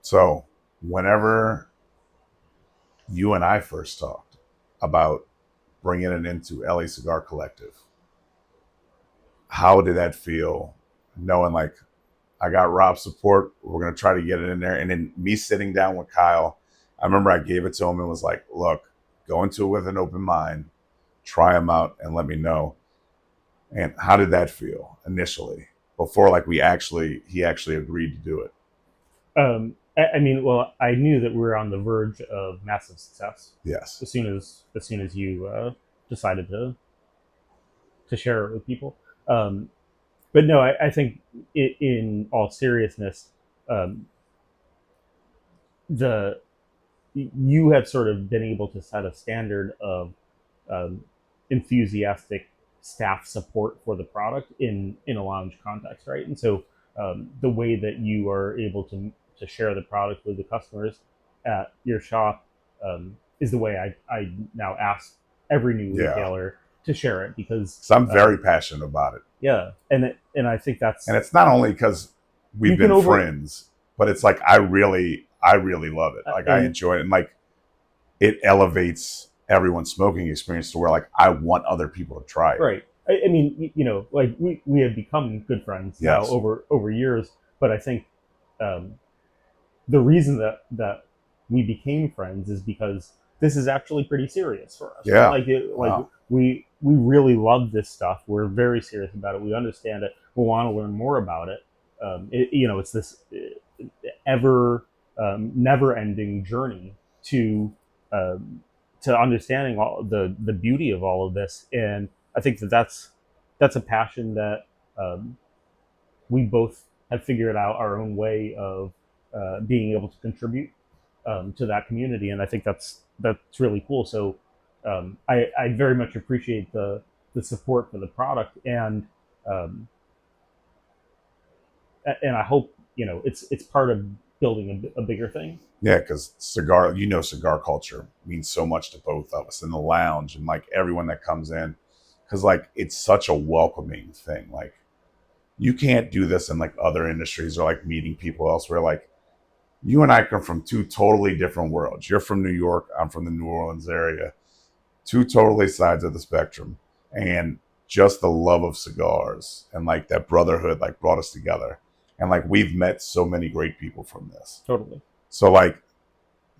So whenever you and I first talked about bringing it into LA Cigar Collective, how did that feel, knowing like I got Rob's support, we're going to try to get it in there, and then me sitting down with Kyle, I remember I gave it to him and was like, look, go into it with an open mind, try them out and let me know. And how did that feel initially before like he actually agreed to do it?
I mean, well, I knew that we were on the verge of massive success.
Yes.
As soon as you decided to share it with people. But no, I think in all seriousness, you have sort of been able to set a standard of enthusiastic staff support for the product in a lounge context, right? And so the way that you are able to share the product with the customers at your shop is the way I now ask every new retailer to share it, because
I'm very passionate about it.
Yeah, and I think that's,
and it's not only because we've been friends, but it's like I really love it. Like I enjoy it, and like it elevates everyone's smoking experience to where like I want other people to try it.
Right. I mean, you know, like we have become good friends now over years, but I think the reason that we became friends is because this is actually pretty serious for us.
Yeah.
Wow. We really love this stuff. We're very serious about it. We understand it. We want to learn more about it. It's this never-ending journey to understanding all the beauty of all of this. And I think that's a passion that we both have figured out our own way of being able to contribute to that community. And I think that's really cool. So I very much appreciate the support for the product, and I hope it's part of building a bigger thing.
Yeah, because cigar culture means so much to both of us in the lounge and like everyone that comes in, because like it's such a welcoming thing. Like you can't do this in like other industries or like meeting people elsewhere. Like you and I come from two totally different worlds. You're from New York, I'm from the New Orleans area. Two totally sides of the spectrum, and just the love of cigars and like that brotherhood like brought us together, and like we've met so many great people from this.
Totally.
So like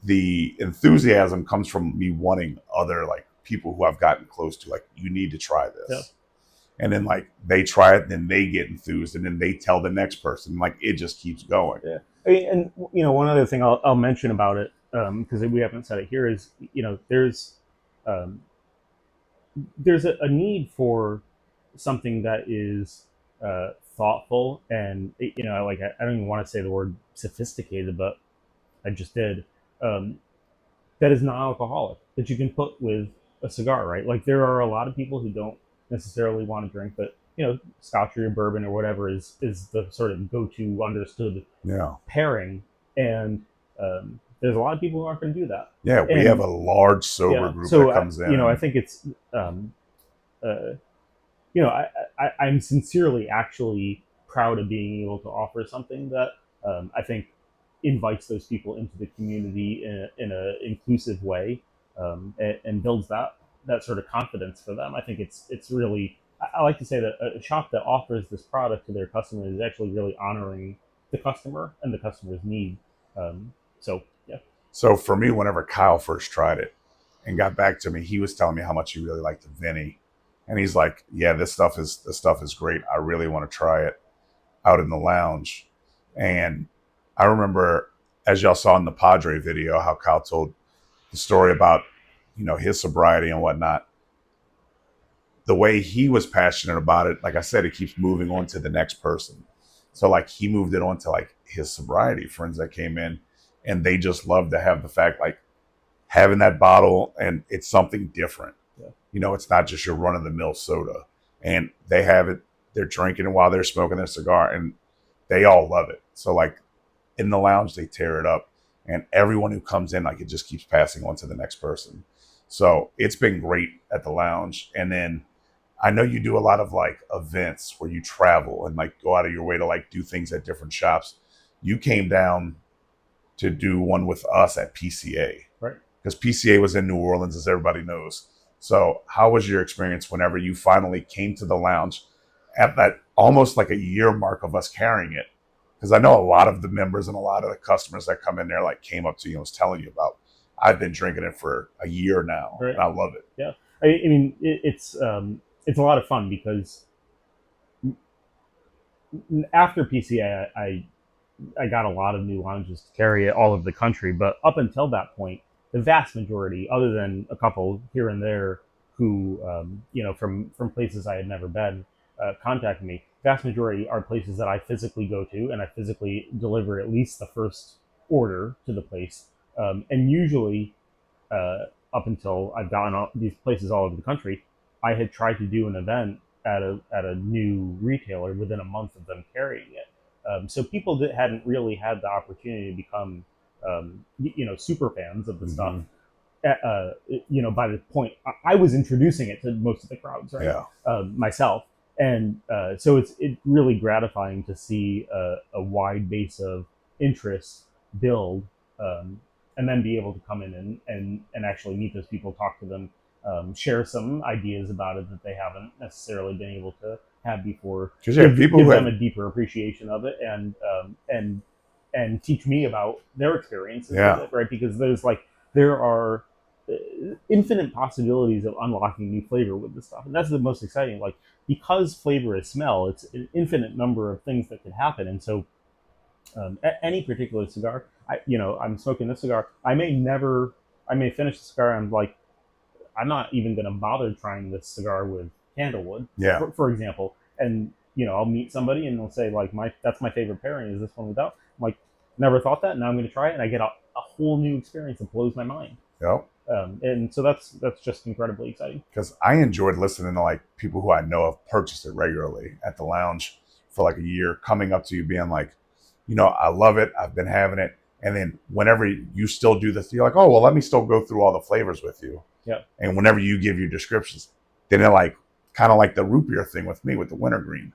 the enthusiasm comes from me wanting other like people who I've gotten close to, like, you need to try this. Yeah. And then like they try it, and then they get enthused, and then they tell the next person. Like it just keeps going.
Yeah. And one other thing I'll mention about it, because we haven't said it here, is there's there's a need for something that is thoughtful and like I don't even want to say the word sophisticated, but I just did. Um, that is non-alcoholic that you can put with a cigar, right? Like there are a lot of people who don't necessarily want to drink, but scotch or bourbon or whatever is the sort of go-to understood
Yeah.
pairing, and there's a lot of people who aren't going to do that.
Yeah, we
And
have a large sober
yeah,
group
so
that comes in.
I think it's uh, I'm sincerely actually proud of being able to offer something that I think invites those people into the community in a inclusive way, and builds that sort of confidence for them. I think it's really, I like to say that a shop that offers this product to their customers is actually really honoring the customer and the customer's need. So yeah.
So for me, whenever Kyle first tried it and got back to me, he was telling me how much he really liked the Vinny. And he's like, yeah, this stuff is great. I really want to try it out in the lounge. And I remember, as y'all saw in the Padre video, how Kyle told the story about, his sobriety and whatnot. The way he was passionate about it, like I said, it keeps moving on to the next person. So like he moved it on to like his sobriety friends that came in, and they just love to have the fact like having that bottle, and it's something different.
Yeah.
It's not just your run of the mill soda, and they have it. They're drinking it while they're smoking their cigar, and they all love it. So like in the lounge, they tear it up, and everyone who comes in, like it just keeps passing on to the next person. So it's been great at the lounge. And then I know you do a lot of like events where you travel and like go out of your way to like do things at different shops. You came down to do one with us at PCA,
Right.
because PCA was in New Orleans, as everybody knows. So how was your experience whenever you finally came to the lounge at that almost like a year mark of us carrying it? Because I know a lot of the members and a lot of the customers that come in there like came up to you and was telling you about, I've been drinking it for a year now,
Right.
and I love it.
Yeah. I mean, it's a lot of fun because after PCA, I got a lot of new lounges to carry it all over the country. But up until that point, the vast majority, other than a couple here and there who, from places I had never been, contacted me, vast majority are places that I physically go to, and I physically deliver at least the first order to the place. And usually, up until I've gotten all these places all over the country, I had tried to do an event at a new retailer within a month of them carrying it. So people that hadn't really had the opportunity to become, super fans of the stuff. By the point I was introducing it to most of the crowds, right?
Yeah.
Myself, and so it's really gratifying to see a wide base of interest build, and then be able to come in and actually meet those people, talk to them, share some ideas about it that they haven't necessarily been able to have before.
Because people
give
who
them a deeper appreciation of it, and teach me about their experiences with it, right? Because there are infinite possibilities of unlocking new flavor with this stuff, and that's the most exciting. Like, because flavor is smell, it's an infinite number of things that could happen, and so any particular cigar, I'm smoking this cigar. I may finish the cigar. And I'm like, I'm not even going to bother trying this cigar with candlewood, for example. And I'll meet somebody and they'll say like, that's my favorite pairing is this one without. I'm like, never thought that. Now I'm going to try it, and I get a whole new experience that blows my mind.
Yep.
And so that's just incredibly exciting.
Because I enjoyed listening to like people who I know have purchased it regularly at the lounge for like a year, coming up to you being like, I love it. I've been having it. And then whenever you still do this, you're like, oh, well, let me still go through all the flavors with you.
Yeah.
And whenever you give your descriptions, then it like, kind of like the root beer thing with me with the wintergreen,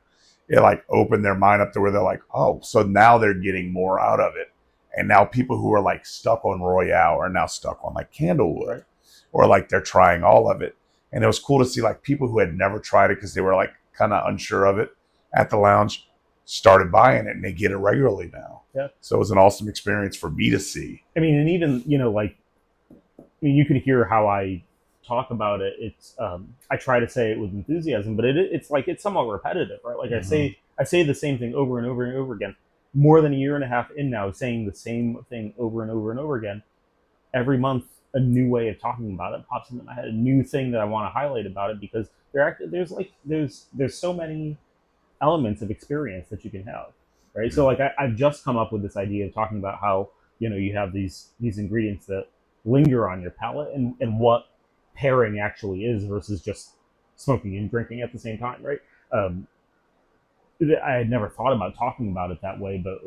it like opened their mind up to where they're like, oh, so now they're getting more out of it. And now people who are like stuck on Royale are now stuck on like Candlewood, right? Or like they're trying all of it. And it was cool to see like people who had never tried it because they were like kind of unsure of it at the lounge started buying it, and they get it regularly now.
Yeah.
So it was an awesome experience for me to see.
I mean, and even, you could hear how I talk about it. It's, I try to say it with enthusiasm, but it's somewhat repetitive, right? Like mm-hmm. I say the same thing over and over and over again. More than a year and a half in now, saying the same thing over and over and over again. Every month a new way of talking about it pops into my head, a new thing that I want to highlight about it, because there's so many elements of experience that you can have, right? So like I've just come up with this idea of talking about how you have these ingredients that linger on your palate, and what pairing actually is versus just smoking and drinking at the same time, right? Um, I had never thought about talking about it that way, but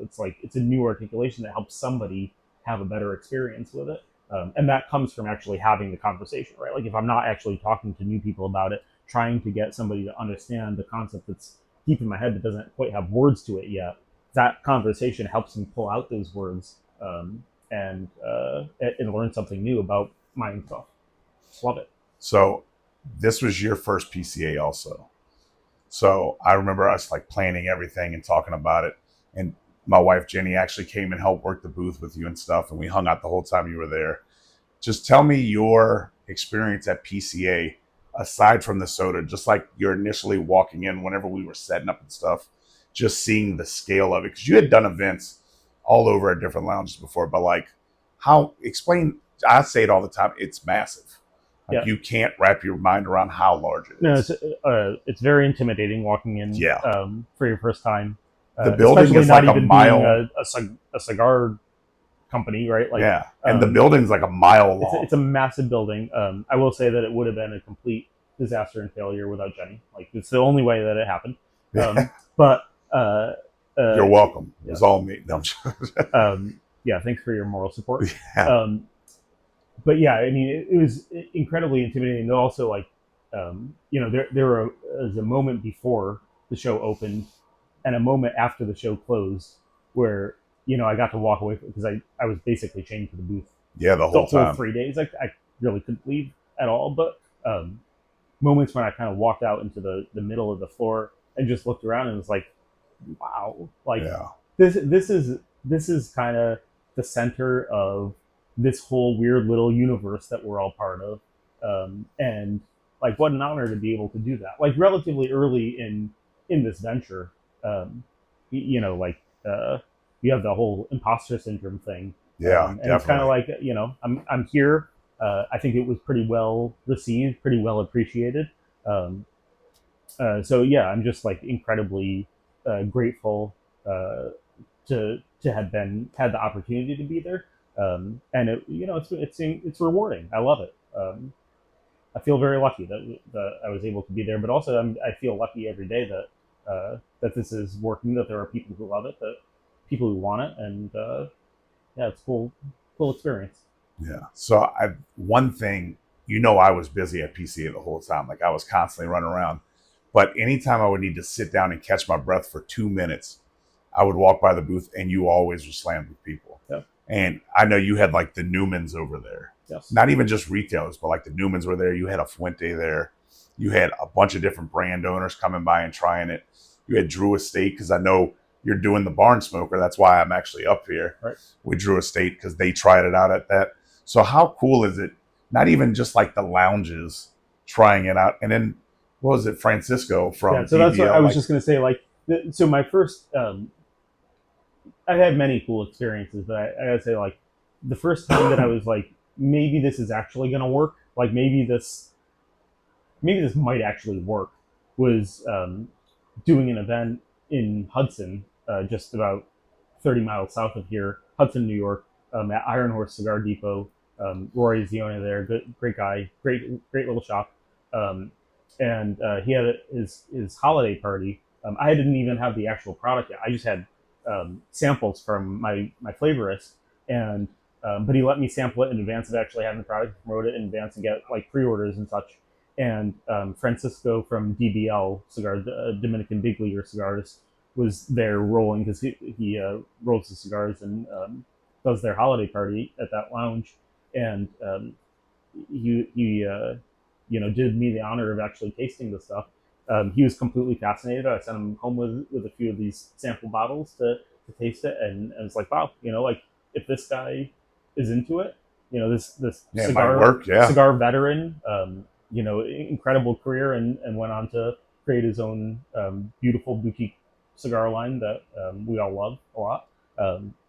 it's a new articulation that helps somebody have a better experience with it. And that comes from actually having the conversation, right? Like if I'm not actually talking to new people about it, trying to get somebody to understand the concept that's deep in my head that doesn't quite have words to it yet, that conversation helps me pull out those words, and learn something new about my stuff. Love it.
So this was your first PCA also. So I remember us like planning everything and talking about it. And my wife, Jenny, actually came and helped work the booth with you and stuff. And we hung out the whole time you were there. Just tell me your experience at PCA, aside from the soda, just like you're initially walking in whenever we were setting up and stuff, just seeing the scale of it. Because you had done events all over at different lounges before, but like I say it all the time, it's massive. Like you can't wrap your mind around how large it is.
No, it's very intimidating walking in for your first time.
The building is like a mile.
A cigar company, right? Like,
and the building's like a mile long.
It's a massive building. I will say that it would have been a complete disaster and failure without Jenny. Like, it's the only way that it happened. But
you're welcome. It was all me. No,
thanks for your moral support. But yeah, I mean, it was incredibly intimidating. Though also, like, there was a moment before the show opened and a moment after the show closed where I got to walk away because I was basically chained to the booth.
Yeah, the whole time.
3 days. I really couldn't leave at all. But moments when I kind of walked out into the middle of the floor and just looked around and was like, wow, like this is kind of the center of this whole weird little universe that we're all part of, and like what an honor to be able to do that, like relatively early in this venture. You have the whole imposter syndrome thing, and definitely. It's kind of like I'm here. I think it was pretty well received, pretty well appreciated. So yeah, I'm just like incredibly grateful to have had the opportunity to be there. And it's rewarding. I love it. I feel very lucky that I was able to be there, but also I feel lucky every day that this is working, that there are people who love it, that people who want it, and it's cool experience.
Yeah. So one thing, I was busy at PCA the whole time. Like I was constantly running around, but anytime I would need to sit down and catch my breath for 2 minutes, I would walk by the booth and you always were slammed with people.
Yeah.
And I know you had like the Newmans over there.
Yes.
Not even just retailers, but like the Newmans were there. You had a Fuente there. You had a bunch of different brand owners coming by and trying it. You had Drew Estate, because I know you're doing the Barn Smoker. That's why I'm actually up here with Drew Estate, because they tried it out at that. So how cool is it? Not even just like the lounges trying it out. And then, what was it, Francisco from
so that's what I was just going to say. Like, so my first... I've had many cool experiences, but I gotta say, like, the first time that I was like, maybe this is actually gonna work, like maybe this might actually work, was doing an event in Hudson, just about 30 miles south of here, Hudson, New York, at Iron Horse Cigar Depot. Rory is the owner there, great guy, great little shop, and he had his holiday party. I didn't even have the actual product yet. I just had samples from my flavorist, and but he let me sample it in advance of actually having the product, promote it in advance, and get like pre-orders and such. And Francisco from DBL Cigars, Dominican Big Leaguer Cigars, was there rolling, because he rolls the cigars and does their holiday party at that lounge. And he did me the honor of actually tasting the stuff. He was completely fascinated. I sent him home with a few of these sample bottles to taste it, and I was like, wow, like if this guy is into it, this cigar veteran, incredible career, and went on to create his own beautiful boutique cigar line that we all love a lot,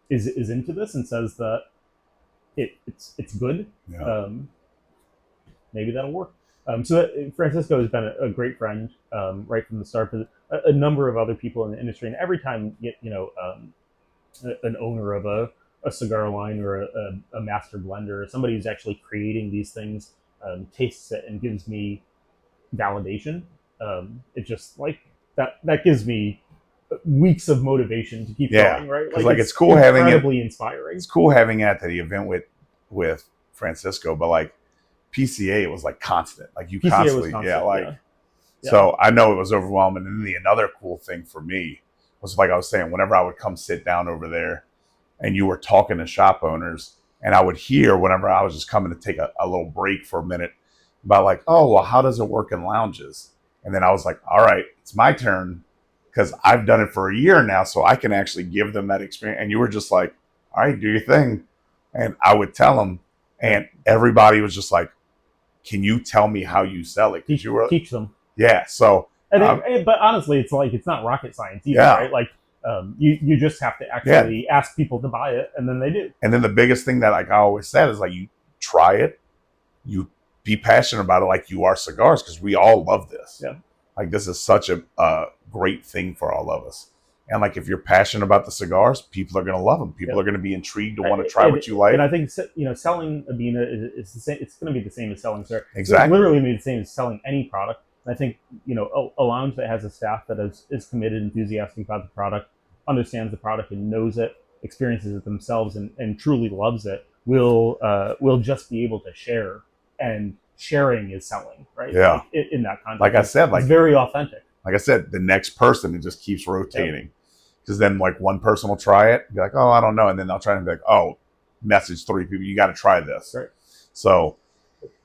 is into this, and says that it's good.
Yeah.
Maybe that'll work. Francisco has been a great friend right from the start. But a number of other people in the industry, and every time an owner of a cigar line or a master blender or somebody who's actually creating these things tastes it and gives me validation. It just like that gives me weeks of motivation to keep going, right?
Like it's cool having it.
Incredibly inspiring.
It's cool having it at the event with Francisco, but like PCA, it was like constant. Like you constantly, yeah. So I know it was overwhelming. And then another cool thing for me was, like I was saying, whenever I would come sit down over there and you were talking to shop owners, and I would hear whenever I was just coming to take a little break for a minute about like, oh, well, how does it work in lounges? And then I was like, all right, it's my turn, because I've done it for a year now, so I can actually give them that experience. And you were just like, all right, do your thing. And I would tell them, and everybody was just like, can you tell me how you sell it?
Teach them.
Yeah. So,
but honestly, it's not rocket science either, right? Like, you just have to actually ask people to buy it, and then they do.
And then the biggest thing that, like I always said, is like, you try it, you be passionate about it, like you are cigars, because we all love this.
Yeah.
Like this is such a great thing for all of us. And like, if you're passionate about the cigars, people are going to love them. People are going to be intrigued to want to try what you like.
And I think, selling Abena is the same. It's going to be the same as selling cigar.
Exactly.
It's literally going to be the same as selling any product. And I think, a lounge that has a staff that is committed, enthusiastic about the product, understands the product and knows it, experiences it themselves, and truly loves it, will just be able to share. And sharing is selling, right?
Yeah.
Like, in that context.
Like I said,
it's very authentic.
Like I said, the next person, it just keeps rotating. Because then like one person will try it, be like, oh, I don't know. And then they'll try and be like, oh, message 3 people, you got to try this.
Right.
So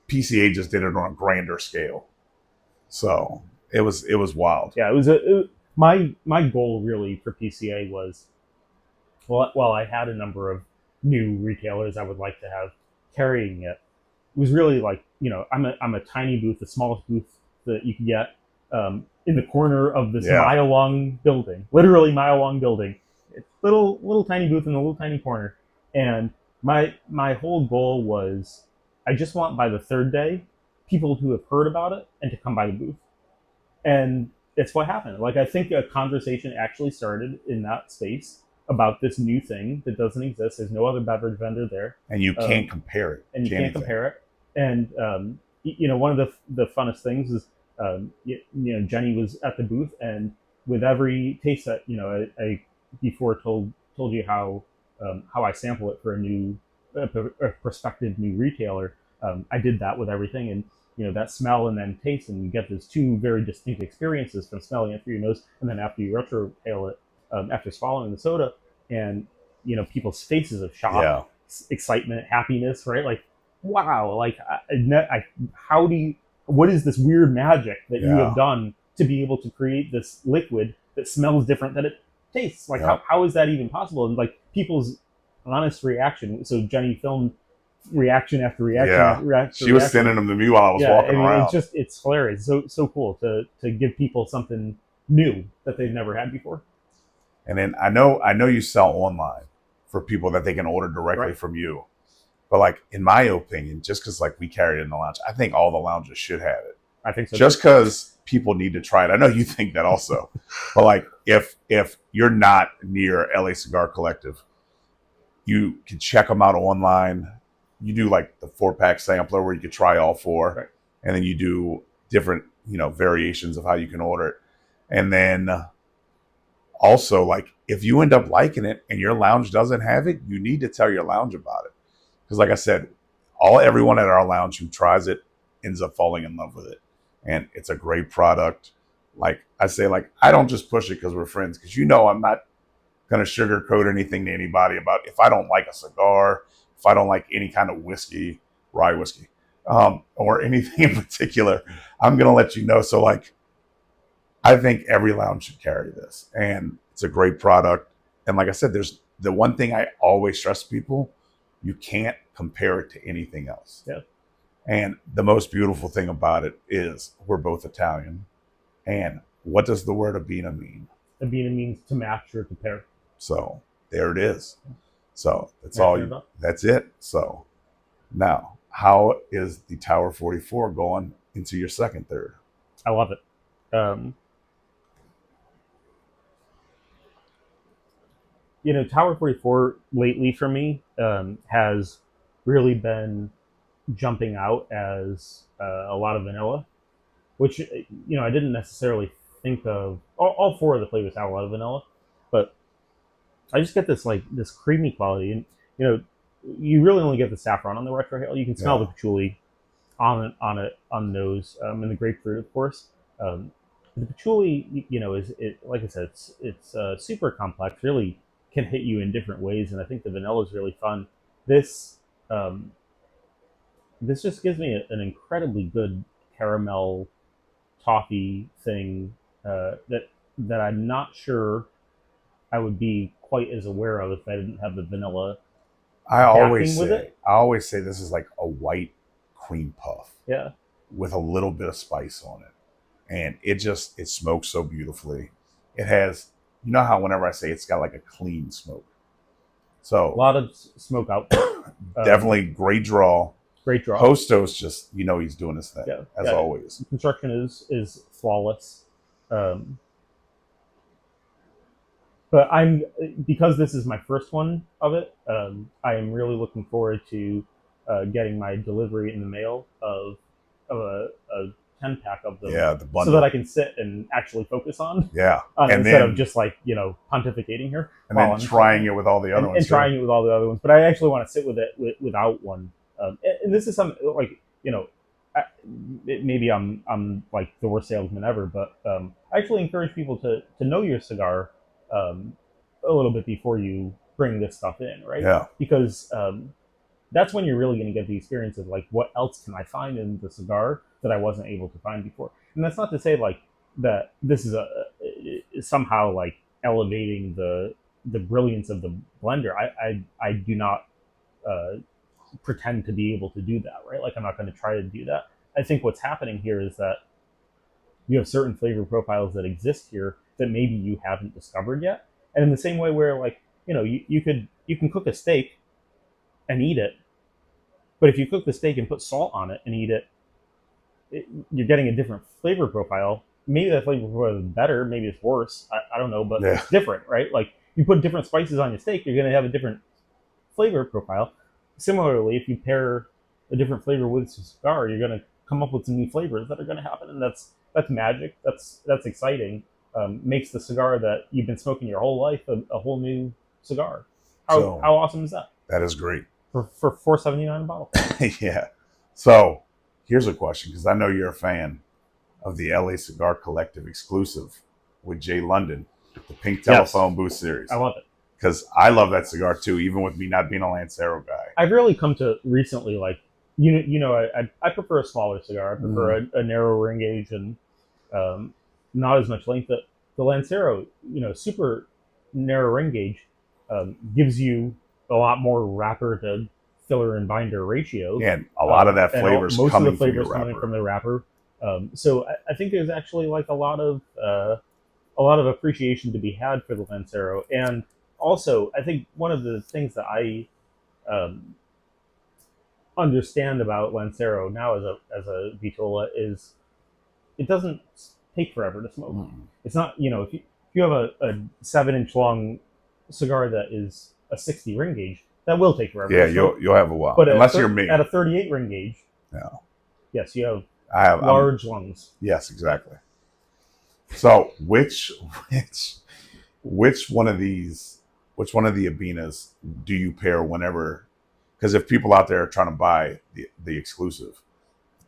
PCA just did it on a grander scale. So it was wild.
Yeah, my goal really for PCA was, while I had a number of new retailers I would like to have carrying it, it was really like, I'm a tiny booth, the smallest booth that you can get, in the corner of this mile-long building, literally mile-long building. It's little tiny booth in a little tiny corner. And my whole goal was, I just want by the 3rd day, people who have heard about it and to come by the booth. And it's what happened. Like, I think a conversation actually started in that space about this new thing that doesn't exist. There's no other beverage vendor there.
And you can't compare it.
And you can't compare it. And, one of the funnest things is, Jenny was at the booth, and with every taste that, I before told you how I sample it for a prospective new retailer. I did that with everything, and that smell and then taste, and you get those 2 very distinct experiences from smelling it through your nose, and then after you retrohale it, after swallowing the soda, and people's faces of shock, excitement, happiness, right? Like, wow, like what is this weird magic that you have done to be able to create this liquid that smells different than it tastes? Like, how is that even possible? And like, people's honest reaction. So Jenny filmed reaction after reaction.
Yeah. She was sending them to me while I was walking around.
It's hilarious. So cool to give people something new that they've never had before.
And then I know you sell online for people that they can order directly from you. But like, in my opinion, just because like we carry it in the lounge, I think all the lounges should have it.
I think so.
Just because people need to try it. I know you think that also. But like, if you're not near LA Cigar Collective, you can check them out online. You do like the 4-pack sampler where you can try all 4.
Right.
And then you do different, variations of how you can order it. And then also, like, if you end up liking it and your lounge doesn't have it, you need to tell your lounge about it. Because like I said, everyone at our lounge who tries it ends up falling in love with it. And it's a great product. Like I say, like, I don't just push it because we're friends. Because I'm not going to sugarcoat anything to anybody about if I don't like a cigar, if I don't like any kind of whiskey, rye whiskey, or anything in particular, I'm going to let you know. So like, I think every lounge should carry this. And it's a great product. And like I said, there's the one thing I always stress to people, you can't compare it to anything else.
Yeah.
And the most beautiful thing about it is we're both Italian. And what does the word Abbina mean?
Abena means to match or compare.
So there it is. So that's it. So now, how is the Tower 44 going into your second third?
I love it. Tower 44 lately for me has really been jumping out as a lot of vanilla, which I didn't necessarily think of. All four of the flavors have a lot of vanilla, but I just get this creamy quality, and you really only get the saffron on the retrohale. You can smell the patchouli on the nose, and the grapefruit, of course. The patchouli, is like I said, it's super complex. Really can hit you in different ways, and I think the vanilla is really fun. This this just gives me an incredibly good caramel toffee thing that I'm not sure I would be quite as aware of if I didn't have the vanilla.
I always say this is like a white cream puff.
Yeah.
With a little bit of spice on it. And it smokes so beautifully. It has, how whenever I say it's got like a clean smoke. So
a lot of smoke out.
Definitely great draw.
Great draw.
Hostos just, he's doing his thing, as always.
The construction is flawless. But because this is my first one of it, I am really looking forward to getting my delivery in the mail of a 10-pack of them.
Yeah, the bundle.
So that I can sit and actually focus on.
Yeah.
Instead of just pontificating here.
And then trying it with all the other ones.
And trying it with all the other ones. But I actually want to sit with it without one. And this is something maybe I'm like the worst salesman ever, but I actually encourage people to know your cigar a little bit before you bring this stuff in, right?
Yeah.
Because that's when you're really going to get the experience of what else can I find in the cigar that I wasn't able to find before. And that's not to say that this is somehow elevating the brilliance of the blender. I do not pretend to be able to do that, right? I'm not going to try to do that. I think what's happening here is that you have certain flavor profiles that exist here that maybe you haven't discovered yet. And in the same way where you can cook a steak and eat it, but if you cook the steak and put salt on it and eat it, you're getting a different flavor profile. Maybe that flavor profile is better, maybe it's worse. I don't know, but it's different, right? You put different spices on your steak, you're going to have a different flavor profile. Similarly, if you pair a different flavor with a cigar, you're going to come up with some new flavors that are going to happen, and that's magic. That's exciting. Makes the cigar that you've been smoking your whole life a whole new cigar. How awesome is that?
That is great.
For $4.79 a bottle.
Yeah. So here's a question, because I know you're a fan of the LA Cigar Collective exclusive with Jay London, the Pink Telephone Booth series.
I love it.
Because I love that cigar too, even with me not being a Lancero guy.
I've really come to recently, I prefer a smaller cigar. I prefer a narrow ring gauge and not as much length. But the Lancero, super narrow ring gauge, gives you a lot more wrapper to filler and binder ratio.
And a lot of that flavors
most
coming
of the flavors
from
coming from the wrapper. So I think there's actually a lot of appreciation to be had for the Lancero. And also, I think one of the things that I understand about Lancero now as a Vitola is it doesn't take forever to smoke. It's not, if you have a 7-inch long cigar that is a 60 ring gauge, that will take forever.
Yeah, you'll have a while.
But
unless you're me.
At a 38 ring gauge, yes, you have large lungs.
Yes, exactly. So which one of the Abinas do you pair whenever? Because if people out there are trying to buy the exclusive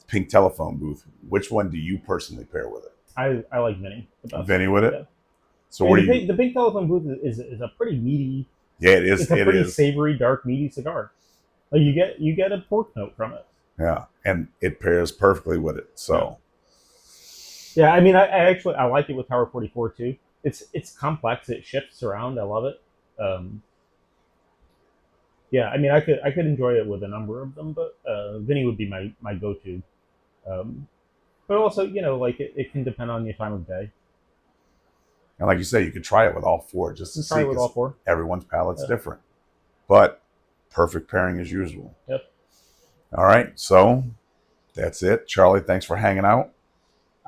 Pink Telephone Booth, which one do you personally pair with it?
I like Vinny.
Vinny with it?
Yeah.
So
the Pink Telephone Booth is a pretty meaty.
Yeah, it is.
It's a pretty savory, dark, meaty cigar. You get a pork note from it.
Yeah, and it pairs perfectly with it. So.
Yeah, I mean, I like it with Tower 44 too. It's complex. It shifts around. I love it. Yeah, I mean, I could enjoy it with a number of them, but Vinny would be my go-to. But also, it can depend on your time of day.
And like you say, you could try it with all four just to see.
Try it with all four.
Everyone's palate's different. but perfect pairing as usual.
Yep.
All right, so that's it. Charlie, thanks for hanging out.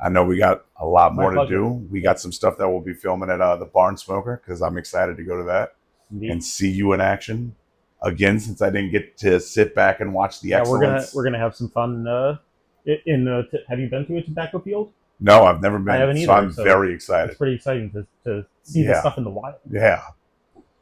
I know we got a lot more to do. We got some stuff that we'll be filming at the Barn Smoker because I'm excited to go to that and see you in action again. Since I didn't get to sit back and watch the excellence,
we're gonna have some fun. Have you been to a tobacco field?
No, I've never been.
I haven't either,
so I'm very excited.
It's pretty exciting to see this stuff in the wild.
Yeah.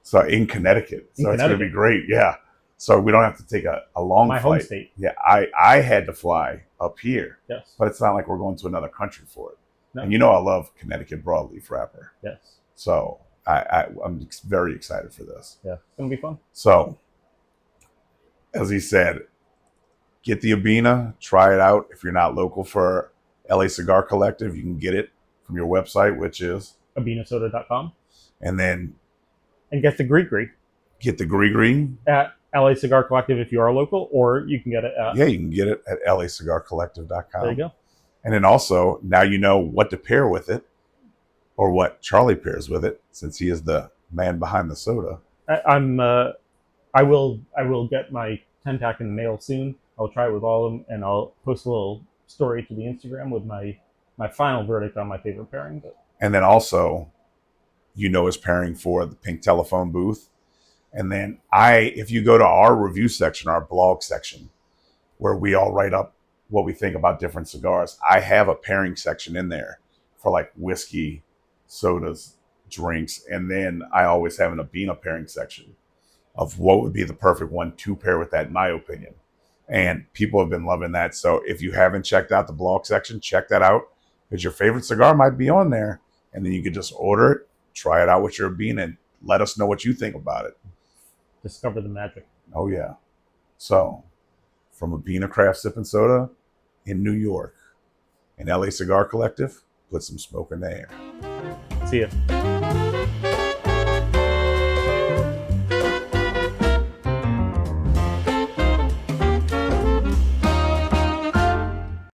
So in Connecticut, it's going to be great. Yeah. So we don't have to take a long flight. My
home state.
Yeah, I had to fly up here.
Yes.
But it's not like we're going to another country for it.
No.
And you know I love Connecticut broadleaf wrapper.
Yes.
So I'm very excited for this.
Yeah, it's going to be fun.
So, as he said, get the Abena, try it out. If you're not local for LA Cigar Collective, you can get it from your website, which is
abinasoda.com.
And then
get the Gree.
Get the Gree
at LA Cigar Collective if you are local, or you can get it at...
Yeah, you can get it at lacigarcollective.com.
There you go.
And then also, now you know what to pair with it, or what Charlie pairs with it, since he is the man behind the soda.
I will get my 10-pack in the mail soon. I'll try it with all of them, and I'll post a little story to the Instagram with my final verdict on my favorite pairing.
And then also, you know his pairing for the pink telephone booth. And then if you go to our review section, our blog section, where we all write up what we think about different cigars, I have a pairing section in there for like whiskey, sodas, drinks. And then I always have an Abena pairing section of what would be the perfect one to pair with that, in my opinion. And people have been loving that. So if you haven't checked out the blog section, check that out, because your favorite cigar might be on there. And then you could just order it, try it out with your Abena, and let us know what you think about it.
Discover the magic.
Oh, yeah. So, from Abbina Craft Sipping Soda in New York and LA Cigar Collective, put some smoke in the air.
See ya.